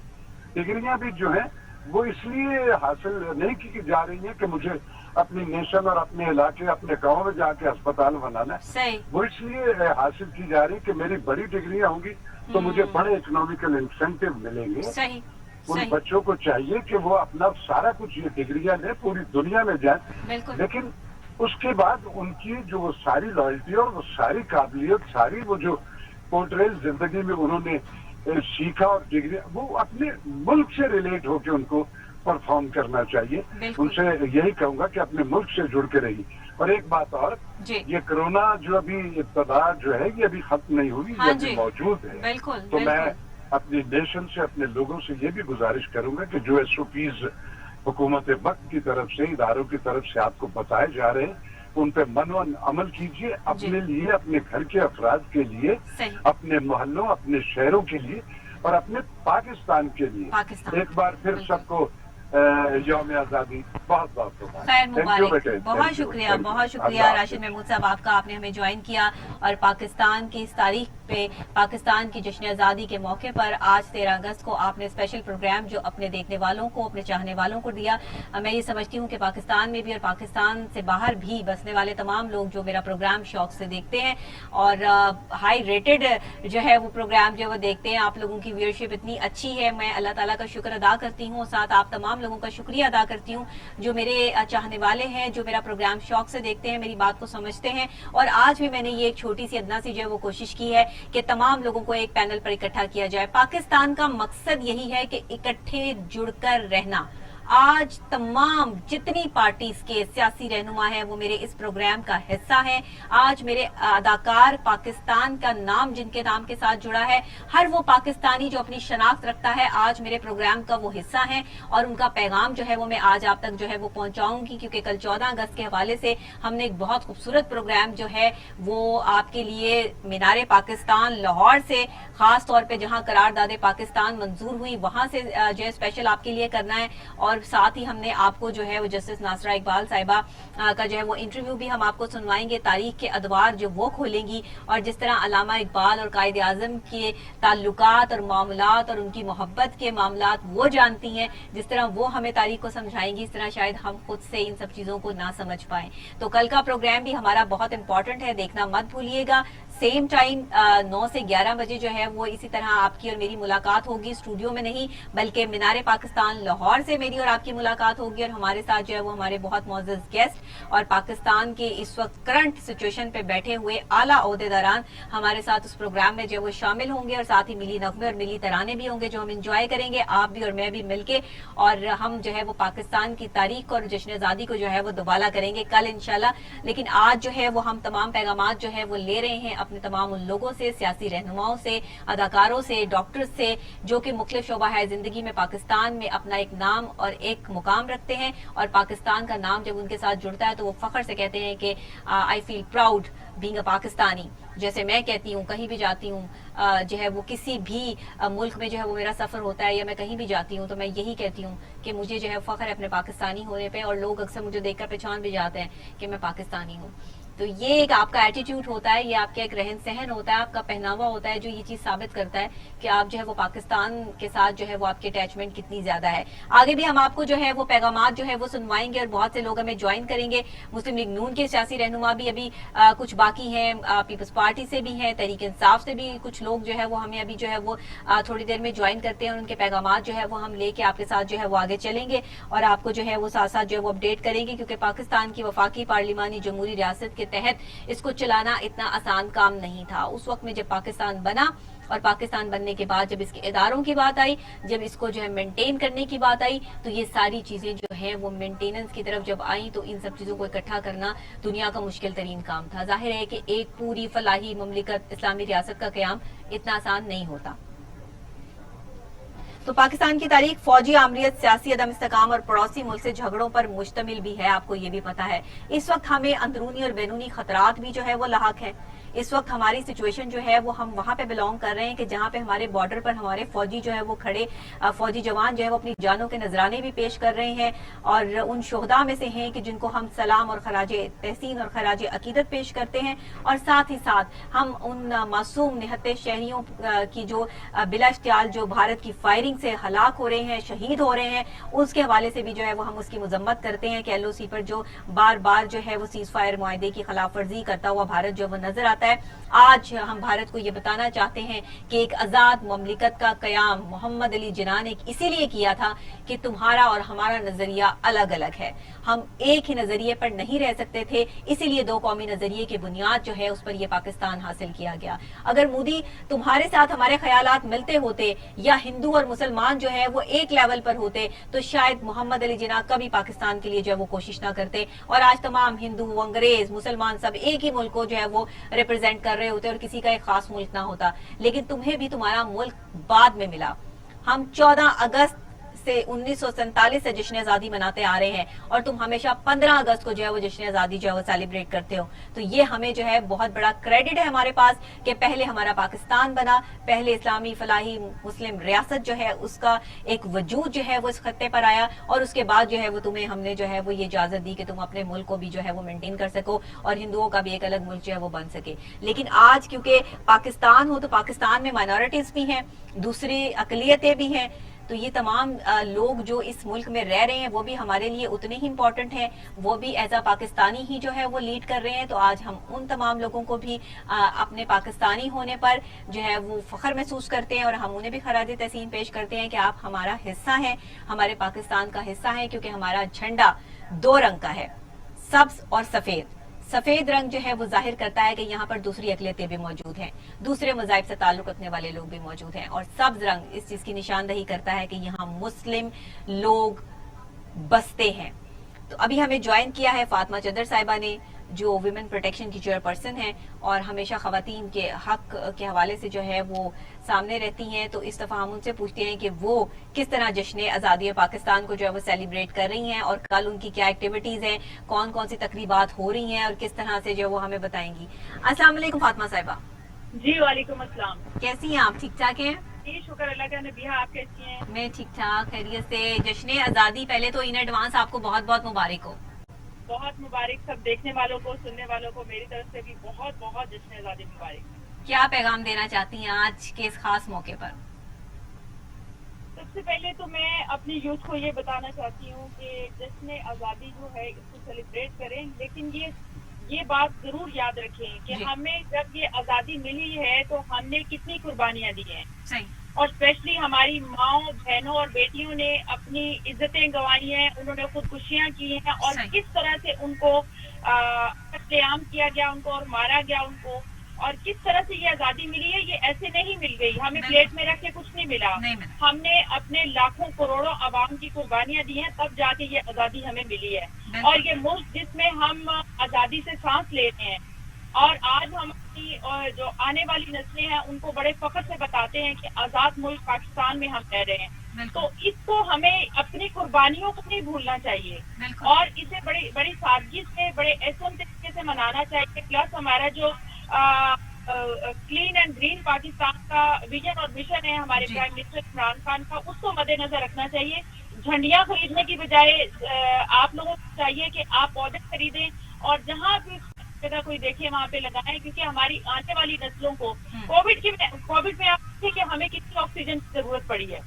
डिग्रियां भी जो है वो इसलिए हासिल नहीं की जा रही है कि मुझे अपनी नेशन और अपने इलाके, अपने गांव में जाके अस्पताल बनाना है, वो इसलिए हासिल की जा रही है कि मेरी बड़ी डिग्रियां होंगी तो मुझे बड़े इकोनॉमिकल इंसेंटिव मिलेंगे।
सही,
उन
सही।
बच्चों को चाहिए कि वो अपना सारा कुछ ये डिग्रियां ले, पूरी दुनिया में जाए, लेकिन उसके बाद उनकी जो वो सारी लॉयल्टी और वो सारी काबिलियत, सारी वो जो पोर्ट्रेल जिंदगी में उन्होंने सीखा और डिग्री, वो अपने मुल्क से रिलेट होकर उनको परफॉर्म करना चाहिए। उनसे यही कहूंगा कि अपने मुल्क से जुड़ के रही। और एक बात और, ये कोरोना जो अभी इब्तदा जो है ये अभी खत्म नहीं हुई, ये अभी मौजूद है। तो मैं अपनी नेशन से, अपने लोगों से ये भी गुजारिश करूंगा कि जो SOPs हुकूमत वक्त की तरफ से, इदारों की तरफ से आपको बताए जा रहे हैं, उन पे मनोन अमल कीजिए, अपने लिए, अपने घर के अफराद के लिए, अपने मोहल्लों, अपने शहरों के लिए और अपने पाकिस्तान के लिए। एक बार फिर सबको यौम आज़ादी बहुत बहुत
खैर मुबारक। बहुत शुक्रिया राशिद महमूद साहब आपका, आपने हमें ज्वाइन किया और पाकिस्तान की इस तारीख पे, पाकिस्तान की जश्न आज़ादी के मौके पर आज 13 अगस्त को आपने स्पेशल प्रोग्राम जो अपने देखने वालों को, अपने चाहने वालों को दिया। मैं ये समझती हूँ कि पाकिस्तान में भी और पाकिस्तान से बाहर भी बसने वाले तमाम लोग जो मेरा प्रोग्राम शौक से देखते हैं और हाई रेटेड जो है वो प्रोग्राम जो वो देखते हैं, आप लोगों की व्यूअरशिप इतनी अच्छी है, मैं अल्लाह ताला का शुक्र अदा करती हूँ। साथ आप तमाम लोगों का शुक्रिया अदा करती हूँ जो मेरे चाहने वाले हैं, जो मेरा प्रोग्राम शौक से देखते हैं, मेरी बात को समझते हैं। और आज भी मैंने ये एक छोटी सी अदना सी जो है वो कोशिश की है कि तमाम लोगों को एक पैनल पर इकट्ठा किया जाए। पाकिस्तान का मकसद यही है कि इकट्ठे जुड़कर रहना। आज तमाम जितनी पार्टीज के सियासी रहनुमा हैं वो मेरे इस प्रोग्राम का हिस्सा है। आज मेरे अदाकार पाकिस्तान का नाम जिनके नाम के साथ जुड़ा है, हर वो पाकिस्तानी जो अपनी शनाख्त रखता है आज मेरे प्रोग्राम का वो हिस्सा है और उनका पैगाम जो है वो मैं आज आप तक जो है वो पहुंचाऊंगी, क्योंकि कल 14 अगस्त के हवाले से हमने एक बहुत खूबसूरत प्रोग्राम जो है वो आपके लिए मीनारे पाकिस्तान लाहौर से, खास तौर पे जहां करारदादे पाकिस्तान मंजूर हुई वहां से जो है स्पेशल आपके लिए करना है। और साथ ही हमने आपको जो है वो जस्टिस नासरा इकबाल साहिबा का जो है वो इंटरव्यू भी हम आपको सुनवाएंगे, तारीख के अदवार जो वो खोलेंगी और जिस तरह अल्लामा इकबाल और कायदे आजम के ताल्लुकात और मामलात और उनकी मोहब्बत के मामलात वो जानती हैं, जिस तरह वो हमें तारीख को समझाएंगी, इस तरह शायद हम खुद से इन सब चीजों को ना समझ पाए। तो कल का प्रोग्राम भी हमारा बहुत इंपॉर्टेंट है, देखना मत भूलिएगा। सेम टाइम 9 से 11 बजे जो है वो इसी तरह आपकी और मेरी मुलाकात होगी, स्टूडियो में नहीं बल्कि मीनारे पाकिस्तान लाहौर से मेरी और आपकी मुलाकात होगी। और हमारे साथ जो है वो हमारे बहुत मोअज़्ज़ज़ गेस्ट और पाकिस्तान के इस वक्त करंट सिचुएशन पे बैठे हुए आला ओहदेदारान हमारे साथ उस प्रोग्राम में जो वो शामिल होंगे और साथ ही मिली नगमे और मिली तराने भी होंगे जो हम इंजॉय करेंगे, आप भी और मैं भी मिलके। और हम जो है वो पाकिस्तान की तारीख और जश्न आज़ादी को जो है वो दोबारा करेंगे कल इंशाल्लाह। लेकिन आज जो है वो हम तमाम पैगामात जो है वो ले रहे हैं अपने तमाम उन लोगों से, सियासी रहनुमाओं से, अदाकारों से, डॉक्टर्स से जो कि मुख्तलिफ शोबा है जिंदगी में पाकिस्तान में अपना एक नाम और एक मुकाम रखते हैं और पाकिस्तान का नाम जब उनके साथ जुड़ता है तो वो फख्र से कहते हैं कि I feel proud being a Pakistani. जैसे मैं कहती हूँ कहीं भी जाती हूँ जो है वो किसी भी मुल्क में जो है वो मेरा सफर होता है या मैं कहीं भी जाती हूँ तो मैं यही कहती हूँ कि मुझे जो है फख्र है अपने पाकिस्तानी होने पे और लोग अक्सर मुझे देखकर पहचान भी जाते हैं कि मैं पाकिस्तानी हूँ। तो ये एक आपका एटीट्यूड होता है, ये आपका एक रहन सहन होता है, आपका पहनावा होता है जो ये चीज साबित करता है कि आप जो है वो पाकिस्तान के साथ जो है वो आपकी अटैचमेंट कितनी ज्यादा है। आगे भी हम आपको जो है वो पैगामात जो है वो सुनवाएंगे और बहुत से लोग हमें ज्वाइन करेंगे। मुस्लिम लीग नून के सियासी रहनुमा भी अभी कुछ बाकी हैं, पीपल्स पार्टी से भी हैं, तहरीक इंसाफ से भी कुछ लोग जो है वो हमें अभी जो है वो थोड़ी देर में ज्वाइन करते हैं और उनके पैगामात जो है वो हम लेके आपके साथ जो है वो आगे चलेंगे और आपको जो है वो साथ साथ जो है वो अपडेट करेंगे, क्योंकि पाकिस्तान की वफाकी पार्लिमानी जमहूरी रियासत के तहत इसको चलाना इतना आसान काम नहीं था। उस वक्त में जब पाकिस्तान बना और पाकिस्तान बनने के बाद जब इसके इदारों की बात आई, जब इसको जो है मेंटेन करने की बात आई, तो ये सारी चीजें जो है वो मेंटेनेंस की तरफ जब आई तो इन सब चीजों को इकट्ठा करना दुनिया का मुश्किल तरीन काम था। जाहिर है कि एक पूरी फलाही मुमलिकत इस्लामी रियासत का क़याम इतना आसान नहीं होता। तो पाकिस्तान की तारीख फौजी आमरीत, सियासी अदम इस्तेकाम और पड़ोसी मुल्क से झगड़ों पर मुश्तमिल भी है, आपको ये भी पता है। इस वक्त हमें अंदरूनी और बैरूनी खतरात भी जो है वो लाहक है। اس وقت ہماری سچویشن جو ہے وہ ہم وہاں پہ بلونگ کر رہے ہیں کہ جہاں پہ ہمارے بارڈر پر ہمارے فوجی جو ہے وہ کھڑے فوجی جوان جو ہے وہ اپنی جانوں کے نذرانے بھی پیش کر رہے ہیں اور ان شہداء میں سے ہیں کہ جن کو ہم سلام اور خراج تحسین اور خراج عقیدت پیش کرتے ہیں، اور ساتھ ہی ساتھ ہم ان معصوم نہتے شہریوں کی جو بلا اشتعال جو بھارت کی فائرنگ سے ہلاک ہو رہے ہیں، شہید ہو رہے ہیں، اس کے حوالے سے بھی جو ہے وہ ہم اس کی مذمت کرتے ہیں کہ ایل او سی پر جو بار بار جو ہے وہ سیز فائر معاہدے کی خلاف ورزی کرتا ہوا بھارت جو وہ نظر آتا ہے۔ آج ہم بھارت کو یہ بتانا چاہتے ہیں کہ ایک آزاد مملکت کا قیام محمد علی جناح نے اسی لیے کیا تھا کہ تمہارا اور ہمارا نظریہ الگ الگ ہے، ہم ایک ہی نظریے پر نہیں رہ سکتے تھے، اسی لیے دو قومی نظریے کی بنیاد جو ہے اس پر یہ پاکستان حاصل کیا گیا۔ اگر مودی تمہارے ساتھ ہمارے خیالات ملتے ہوتے یا ہندو اور مسلمان جو ہے وہ ایک لیول پر ہوتے تو شاید محمد علی جناح کبھی پاکستان کے لیے جو ہے وہ کوشش نہ کرتے، اور آج تمام ہندو، انگریز، مسلمان سب ایک ہی ملک کو جو ہے وہ ریپرزینٹ کر رہے ہوتے اور کسی کا ایک خاص ملک نہ ہوتا، لیکن تمہیں بھی تمہارا ملک بعد میں ملا۔ ہم 14 اگست سے 1947 سے جشن آزادی مناتے آ رہے ہیں اور تم ہمیشہ 15 اگست کو جو ہے وہ جشن آزادی جو ہے وہ سیلیبریٹ کرتے ہو، تو یہ ہمیں جو ہے بہت بڑا کریڈٹ ہے ہمارے پاس کہ پہلے ہمارا پاکستان بنا، پہلے اسلامی فلاحی مسلم ریاست جو ہے اس کا ایک وجود جو ہے وہ اس خطے پر آیا، اور اس کے بعد جو ہے وہ تمہیں ہم نے جو ہے وہ یہ اجازت دی کہ تم اپنے ملک کو بھی جو ہے وہ مینٹین کر سکو اور ہندوؤں کا بھی ایک الگ ملک جو ہے وہ بن سکے۔ لیکن آج کیونکہ پاکستان ہو تو پاکستان میں مائنورٹیز بھی ہیں، دوسری اقلیتیں بھی ہیں، تو یہ تمام لوگ جو اس ملک میں رہ رہے ہیں وہ بھی ہمارے لیے اتنے ہی امپورٹنٹ ہیں، وہ بھی ایز اے پاکستانی ہی جو ہے وہ لیڈ کر رہے ہیں۔ تو آج ہم ان تمام لوگوں کو بھی اپنے پاکستانی ہونے پر جو ہے وہ فخر محسوس کرتے ہیں اور ہم انہیں بھی خراج تحسین پیش کرتے ہیں کہ آپ ہمارا حصہ ہیں، ہمارے پاکستان کا حصہ ہیں، کیونکہ ہمارا جھنڈا 2 رنگ کا ہے، سبز اور سفید۔ سفید رنگ جو ہے وہ ظاہر کرتا ہے کہ یہاں پر دوسری اقلیتیں بھی موجود ہیں، دوسرے مذاہب سے تعلق رکھنے والے لوگ بھی موجود ہیں، اور سبز رنگ اس چیز کی نشاندہی کرتا ہے کہ یہاں مسلم لوگ بستے ہیں۔ تو ابھی ہمیں جوائن کیا ہے فاطمہ چدر صاحبہ نے، جو ویمن پروٹیکشن کی چیئر پرسن ہیں اور ہمیشہ خواتین کے حق کے حوالے سے جو ہے وہ سامنے رہتی ہیں۔ تو اس دفعہ ہم ان سے پوچھتے ہیں کہ وہ کس طرح جشن آزادی پاکستان کو جو ہے وہ سیلیبریٹ کر رہی ہیں اور کل ان کی کیا ایکٹیویٹیز ہیں، کون کون سی تقریبات ہو رہی ہیں اور کس طرح سے جو ہے وہ ہمیں بتائیں گی۔ السلام علیکم فاطمہ صاحبہ۔
جی وعلیکم السلام،
کیسی ہیں آپ؟ ٹھیک ٹھاک ہیں؟
جی شکر اللہ کا، نبیہ آپ کیسی ہیں؟
میں ٹھیک ٹھاک، خیریت سے۔ جشن آزادی پہلے تو ان ایڈوانس آپ کو بہت بہت مبارک ہو۔
بہت مبارک، سب دیکھنے والوں کو، سننے والوں کو میری طرف سے بھی بہت بہت جشن آزادی مبارک۔
کیا پیغام دینا چاہتی ہیں آج کے اس خاص موقع پر؟
سب سے پہلے تو میں اپنی یوتھ کو یہ بتانا چاہتی ہوں کہ جشن آزادی جو ہے اس کو سیلیبریٹ کریں، لیکن یہ بات ضرور یاد رکھیں کہ ہمیں جب یہ آزادی ملی ہے تو ہم نے کتنی قربانیاں دی ہیں، اور اسپیشلی ہماری ماؤں، بہنوں اور بیٹیوں نے اپنی عزتیں گنوائی ہیں، انہوں نے خودکشیاں کی ہیں، اور کس طرح سے ان کو قتل عام کیا گیا ان کو اور مارا گیا ان کو، اور کس طرح سے یہ آزادی ملی ہے۔ یہ ایسے نہیں مل گئی، ہمیں پلیٹ میں رکھ کے کچھ نہیں ملا، ہم نے اپنے لاکھوں کروڑوں عوام کی قربانیاں دی ہیں، تب جا کے یہ آزادی ہمیں ملی ہے۔ اور یہ ملک جس میں ہم آزادی سے سانس لیتے ہیں، اور آج ہم اپنی جو آنے والی نسلیں ہیں ان کو بڑے فخر سے بتاتے ہیں کہ آزاد ملک پاکستان میں ہم رہ رہے ہیں، تو اس کو ہمیں اپنی قربانیوں کو نہیں بھولنا چاہیے اور اسے بڑی سادگی سے، بڑے احسن طریقے سے منانا چاہیے۔ پلس ہمارا جو کلین اینڈ گرین پاکستان کا ویژن اور مشن ہے ہمارے پرائم منسٹر عمران خان کا، اس کو مد نظر رکھنا چاہیے۔ جھنڈیاں خریدنے کی بجائے آپ لوگوں کو چاہیے کہ آپ پودے خریدیں اور جہاں بھی جگہ کوئی دیکھے وہاں پہ لگائیں، کیونکہ ہماری آنے والی نسلوں کو کووڈ میں آپ دیکھیں کہ ہمیں کتنی آکسیجن کی ضرورت پڑی ہے،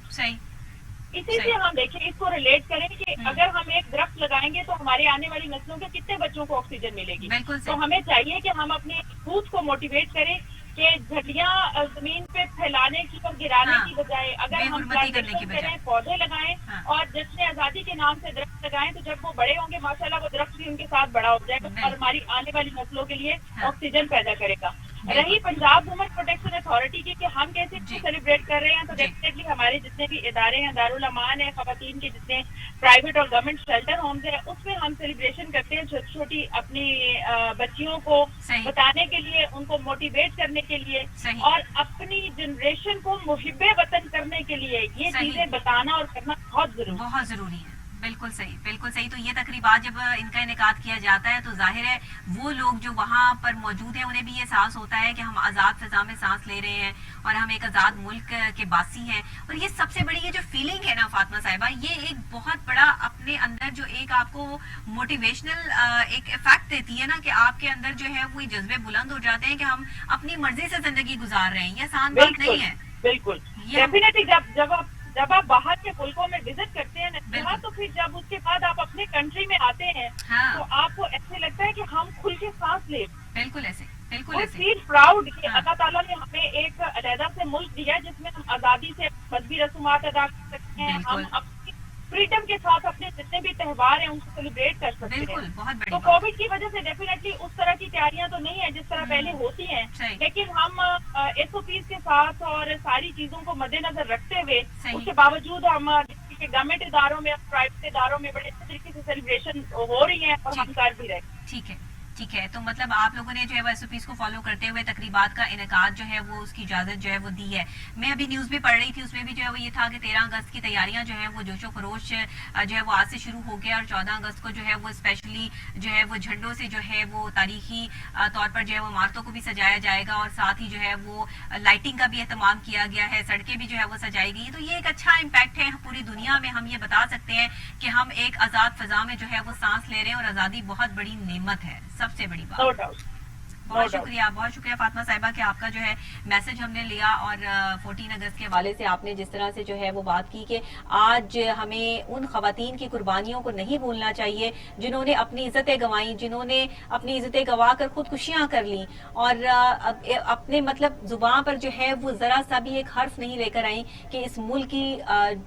اسی سے ہم دیکھیں، اس کو ریلیٹ کریں کہ اگر ہم ایک درخت لگائیں گے تو ہمارے آنے والی نسلوں کے کتنے بچوں کو آکسیجن ملے گی۔ تو ہمیں چاہیے کہ ہم اپنے یوتھ کو موٹیویٹ کریں کہ جھڑیاں زمین پہ پھیلانے کی اور گرانے کی بجائے اگر ہم پلانٹیشن کریں، پودے لگائیں اور جشن آزادی کے نام سے درخت لگائیں، تو جب وہ بڑے ہوں گے ماشاءاللہ وہ درخت بھی ان کے ساتھ بڑا ہو جائے گا اور ہماری آنے والی نسلوں کے لیے آکسیجن پیدا کرے گا۔ رہی پنجاب وومن پروٹیکشن اتھارٹی کی کہ ہم کیسے سیلیبریٹ کر رہے ہیں، تو ڈیفینیٹلی ہمارے جتنے بھی ادارے ہیں، دارالامان ہے، خواتین کے جتنے پرائیویٹ اور گورنمنٹ شیلٹر ہومز ہیں، اس میں ہم سیلیبریشن کرتے ہیں چھوٹی چھوٹی اپنی بچیوں کو بتانے کے لیے، ان کو موٹیویٹ کرنے کے لیے اور اپنی جنریشن کو محب وطن کرنے کے لیے یہ چیزیں بتانا اور کرنا بہت ضروری ہے۔
बिल्कुल सही, बिल्कुल सही। तो ये तकरीबात जब इनका इनेकाद किया जाता है तो जाहिर है वो लोग जो वहाँ पर मौजूद हैं उन्हें भी ये एहसास होता है कि हम आज़ाद फिजा में सांस ले रहे हैं और हम एक आज़ाद मुल्क के बासी हैं। और ये सबसे बड़ी ये जो फीलिंग है ना फातिमा साहिबा, ये एक बहुत बड़ा अपने अंदर जो एक आपको मोटिवेशनल एक इफेक्ट देती है ना, कि आपके अंदर जो है वो जज्बे बुलंद हो जाते हैं कि हम अपनी मर्जी से जिंदगी गुजार रहे हैं। ये आसान बात नहीं है।
बिल्कुल, डेफिनेटली जब आप बाहर के मुल्कों में विजिट करते हैं ना, तो फिर जब उसके बाद आप अपने कंट्री में आते हैं, हाँ। तो आपको ऐसे लगता है कि हम खुल के सांस ले।
बिल्कुल ऐसे, बिल्कुल ऐसे।
फील प्राउड कि अल्लाह ताला ने हमें एक अलहदा से मुल्क दिया है जिसमें हम आजादी से मजहबी रसूमात अदा कर सकते हैं, हम अपनी फ्रीडम के साथ अपने जितने भी त्योहार हैं उनको सेलिब्रेट कर सकते हैं।
बहुत
तो कोविड की वजह से डेफिनेटली उस तरह की तैयारियां तो नहीं है जिस तरह पहले होती हैं, लेकिन हम SOPs के साथ और सारी चीजों को मद्देनजर रखते हुए उसके बावजूद हम गवर्नमेंट इदारों में, प्राइवेट इदारों में बड़े अच्छे तरीके से सेलिब्रेशन हो रही है और हम कर भी रहे।
ठीक है, ठीक है। तो मतलब आप लोगों ने जो है वो SOPs को फॉलो करते हुए तकरीबात का इनेकाद जो है वो उसकी इजाजत जो है वो दी है। मैं अभी न्यूज में पढ़ रही थी, उसमें भी जो है वो ये था कि 13 अगस्त की तैयारियां जो है वो जोशो खरोश जो है वो आज से शुरू हो गया और 14 अगस्त को जो है वो स्पेशली जो है वो झंडों से जो है वो तारीखी तौर पर जो है वो इमारतों को भी सजाया जाएगा और साथ ही जो है वो लाइटिंग का भी एहतमाम किया गया है, सड़कें भी जो है वो सजाई गई। तो ये एक अच्छा इम्पैक्ट है पूरी दुनिया में। हम ये बता सकते हैं कि हम एक आजाद फजा में जो है वो सांस ले रहे हैं और आजादी बहुत बड़ी नेमत है, सबसे बड़ी बात। बहुत शुक्रिया फातिमा साहिबा कि आपका जो है मैसेज हमने लिया और 14 अगस्त के हवाले से आपने जिस तरह से जो है वो बात की कि आज हमें उन खवातीन की कुर्बानियों को नहीं भूलना चाहिए जिन्होंने अपनी इज्जतें गंवाई, जिन्होंने अपनी इज्जतें गंवा कर खुदकुशियां कर ली और अपने मतलब जुबान पर जो है वो जरा सा भी एक हर्फ नहीं लेकर आई कि इस मुल्क की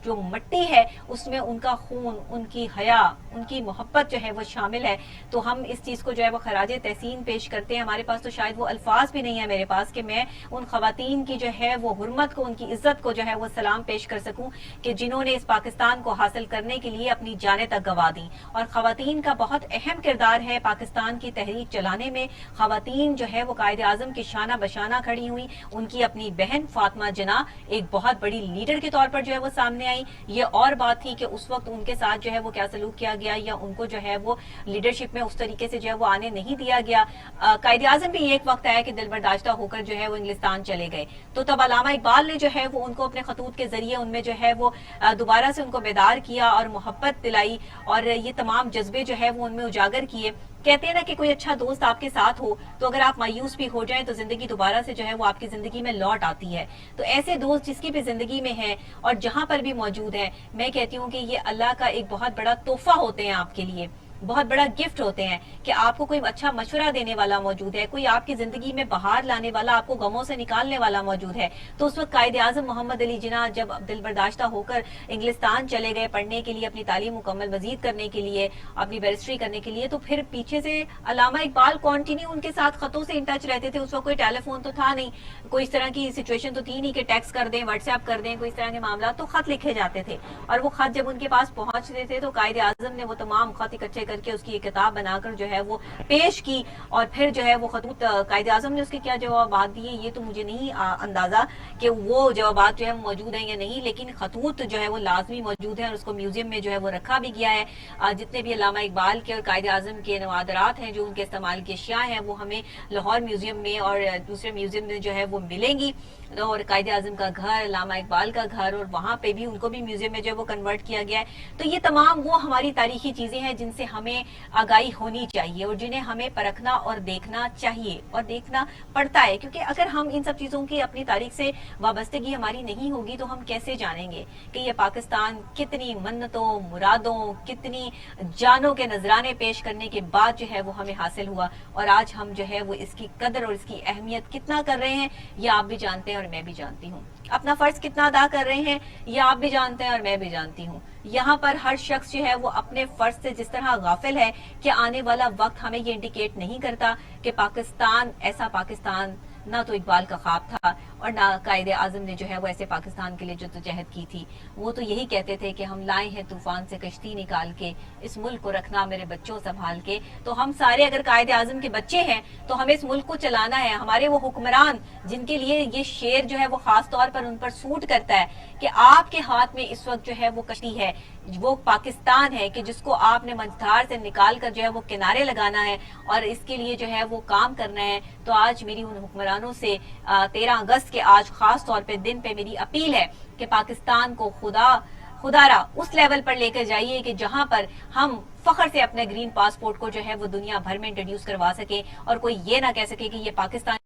जो मिट्टी है उसमें उनका खून, उनकी हया, उनकी मोहब्बत जो है वो शामिल है। तो हम इस चीज को जो है वो खराजे तहसीन पेश करते हैं। हमारे पास तो शायद वो अल्फाज भी नहीं है मेरे पास कि मैं उन खवातीन की जो है वो हुर्मत को, उनकी इज्जत को जो है वो सलाम पेश कर सकूं कि जिन्होंने इस पाकिस्तान को हासिल करने के लिए अपनी जानें तक गंवा दी। और खवातीन का बहुत अहम किरदार है पाकिस्तान की तहरीक चलाने में। खवातीन जो है वो कायदे आजम की शाना बशाना खड़ी हुई। उनकी अपनी बहन फातिमा जिन्ना एक बहुत बड़ी लीडर के तौर पर जो है वो सामने आई। ये और बात थी कि उस वक्त उनके साथ जो है वो क्या सलूक किया गया या उनको जो है वो लीडरशिप में उस तरीके से जो है वो आने नहीं दिया गया। कायदे आजम भी एक वक्त आया कि दिल बर्दाश्ता होकर जो है वो इंग्लिस्तान चले गए, तो तब अल्लामा इकबाल ने जो है वो उनको अपने खतूत के जरिए उनमें जो है वो दोबारा से उनको बेदार किया और मोहब्बत दिलाई और ये तमाम जज्बे जो है वो उनमें उजागर किए। कहते हैं ना कि कोई अच्छा दोस्त आपके साथ हो तो अगर आप मायूस भी हो जाएं तो जिंदगी दोबारा से जो है वो आपकी जिंदगी में लौट आती है। तो ऐसे दोस्त जिसकी भी जिंदगी में है और जहां पर भी मौजूद है, मैं कहती हूँ कि ये अल्लाह का एक बहुत बड़ा तोहफा होते हैं आपके लिए, बहुत बड़ा गिफ्ट होते हैं कि आपको कोई अच्छा मशवरा देने वाला मौजूद है, कोई आपकी जिंदगी में बहार लाने वाला, आपको गमों से निकालने वाला मौजूद है। तो उस वक्त कायदे आजम मोहम्मद अली जिन्ना जब दिल बर्दाश्ता होकर इंग्लिस्तान चले गए पढ़ने के लिए, अपनी तालीम मुकम्मल मजीद करने के लिए, अपनी बैरिस्ट्री करने के लिए, तो फिर पीछे से अल्लामा इकबाल कंटिन्यू उनके साथ खतों से इन टच रहते थे। उस वक्त कोई टेलीफोन तो था नहीं, कोई इस तरह की सिचुएशन तो थी नहीं कि टेक्स्ट कर दें, व्हाट्सएप कर दें, कोई इस तरह के मामला, तो खत लिखे जाते थे और वो खत जब उनके पास पहुंचते थे तो कायदे आजम ने वो तमाम खत इकट्ठे करके उसकी एक किताब बनाकर जो है वो पेश की और फिर जो है वो खतूत कायदे आजम ने उसके क्या जवाबात दिए ये तो मुझे नहीं अंदाजा कि वो जवाबात जो है मौजूद हैं या नहीं, लेकिन खतूत जो है वो लाजमी मौजूद है और उसको म्यूजियम में जो है वो रखा भी गया है। जितने भी अल्लामा इकबाल के और कायदे आजम के नवादरात हैं, जो उनके इस्तेमाल की अशिया हैं, वो हमें लाहौर म्यूजियम में और दूसरे म्यूजियम में जो है वो मिलेंगी। और कायदे आजम का घर, अल्लामा इकबाल का घर, और वहाँ पे भी उनको भी म्यूजियम में जो है वो कन्वर्ट किया गया है। तो ये तमाम वो हमारी तारीखी चीजें हैं जिनसे हमें आगाही होनी चाहिए और जिन्हें हमें परखना और देखना चाहिए और देखना पड़ता है, क्योंकि अगर हम इन सब चीजों की अपनी तारीख से वाबस्तगी हमारी नहीं होगी तो हम कैसे जानेंगे कि ये पाकिस्तान कितनी मन्नतों, मुरादों, कितनी जानों के नजराने पेश करने के बाद जो है वो हमें हासिल हुआ और आज हम जो है वो इसकी कदर और इसकी अहमियत कितना कर रहे हैं ये आप भी जानते हैं और मैं भी जानती हूँ। अपना फर्ज कितना अदा कर रहे हैं ये आप भी जानते हैं और मैं भी जानती हूँ। यहाँ पर हर शख्स जो है वो अपने फर्ज से जिस तरह गाफिल है कि आने वाला वक्त हमें ये इंडिकेट नहीं करता कि पाकिस्तान ऐसा पाकिस्तान نہ تو اقبال کا خواب تھا اور نہ قائد اعظم نے جو ہے وہ ایسے پاکستان کے لیے جدوجہد کی تھی. وہ تو یہی کہتے تھے کہ ہم لائے ہیں طوفان سے کشتی نکال کے, اس ملک کو رکھنا میرے بچوں سنبھال کے. تو ہم سارے اگر قائد اعظم کے بچے ہیں تو ہمیں اس ملک کو چلانا ہے. ہمارے وہ حکمران جن کے لیے یہ شعر جو ہے وہ خاص طور پر ان پر سوٹ کرتا ہے کہ آپ کے ہاتھ میں اس وقت جو ہے وہ کشتی ہے, وہ پاکستان ہے کہ جس کو آپ نے منجھار سے نکال کر جو ہے وہ کنارے لگانا ہے اور اس کے لیے جو ہے وہ کام کرنا ہے. تو آج میری ان حکمرانوں سے 13 اگست کے آج خاص طور پہ دن پہ میری اپیل ہے کہ پاکستان کو خدارا اس لیول پر لے کر جائیے کہ جہاں پر ہم فخر سے اپنے گرین پاسپورٹ کو جو ہے وہ دنیا بھر میں انٹروڈیوس کروا سکیں اور کوئی یہ نہ کہہ سکے کہ یہ پاکستان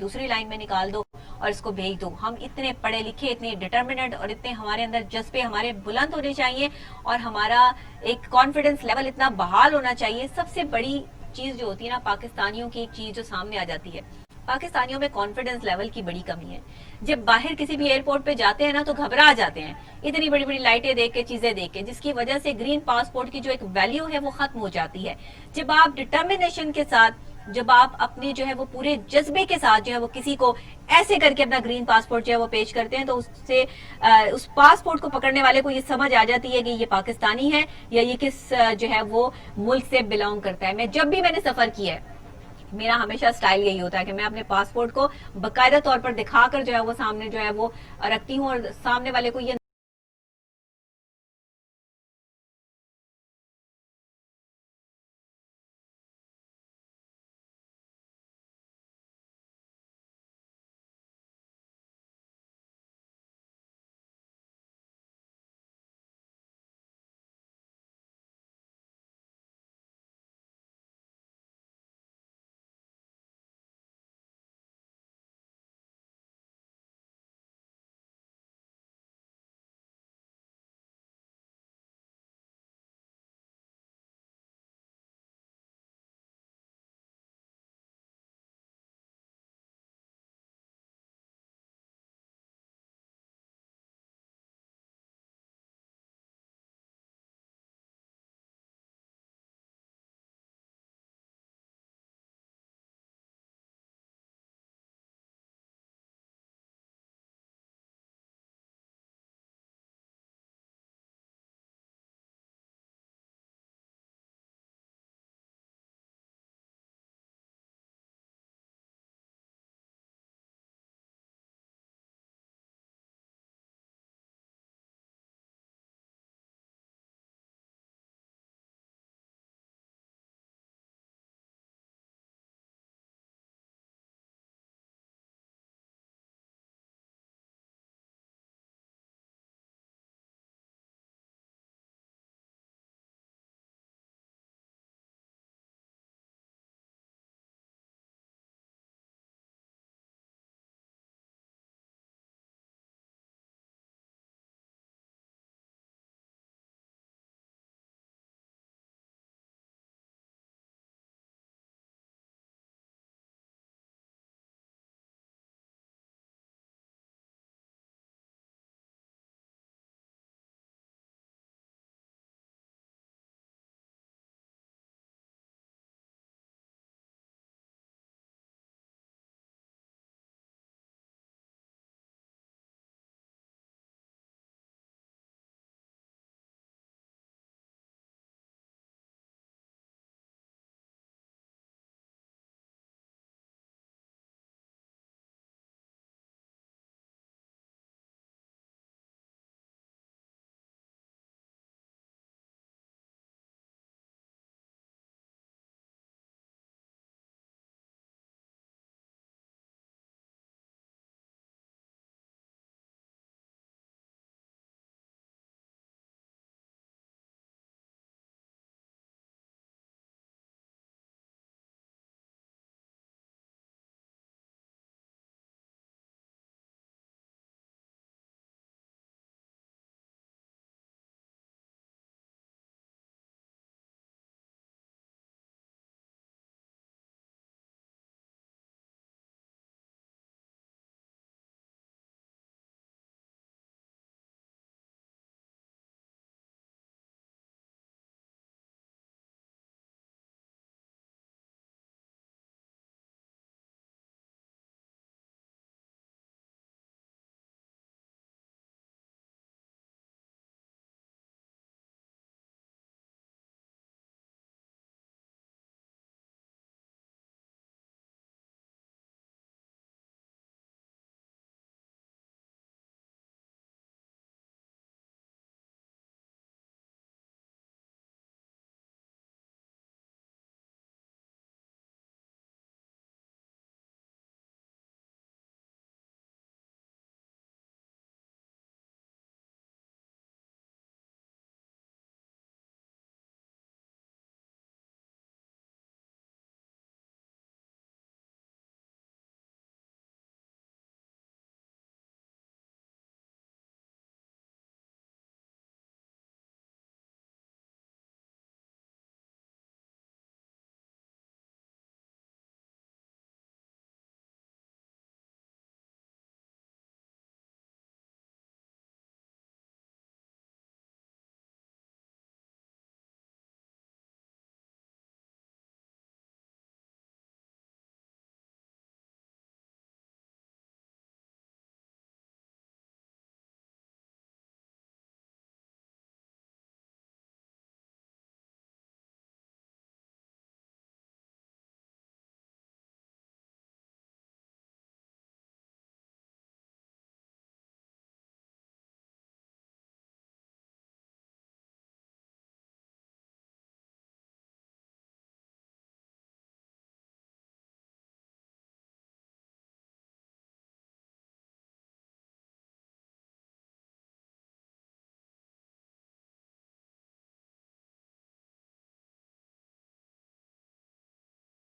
دوسری لائن میں نکال دو اور اس کو بھیج دو. ہم اتنے پڑھے لکھے, اتنے ڈٹرمنٹ اور اتنے ہمارے اندر جذبے ہمارے بلند ہونے چاہیے اور ہمارا ایک کانفیڈنس لیول اتنا بحال ہونا چاہیے. سب سے بڑی چیز جو ہوتی ہے نا پاکستانیوں کی, ایک چیز جو سامنے آ جاتی ہے, پاکستانیوں میں کانفیڈنس لیول کی بڑی کمی ہے. جب باہر کسی بھی ایئرپورٹ پہ جاتے ہیں نا تو گھبرا جاتے ہیں اتنی بڑی بڑی لائٹیں دیکھ کے, چیزیں دیکھ کے, جس کی وجہ سے گرین پاسپورٹ کی جو ایک ویلیو ہے وہ ختم ہو جاتی ہے. جب آپ ڈٹرمنیشن کے ساتھ, جب آپ اپنے جو ہے وہ پورے جذبے کے ساتھ جو ہے وہ کسی کو ایسے کر کے اپنا گرین پاسپورٹ جو ہے وہ پیش کرتے ہیں تو اس پاسپورٹ کو پکڑنے والے کو یہ سمجھ آ جاتی ہے کہ یہ پاکستانی ہے یا یہ کس جو ہے وہ ملک سے بلانگ کرتا ہے. میں نے سفر کیا ہے, میرا ہمیشہ سٹائل یہی ہوتا ہے کہ میں اپنے پاسپورٹ کو باقاعدہ طور پر دکھا کر جو ہے وہ سامنے جو ہے وہ رکھتی ہوں اور سامنے والے کو یہ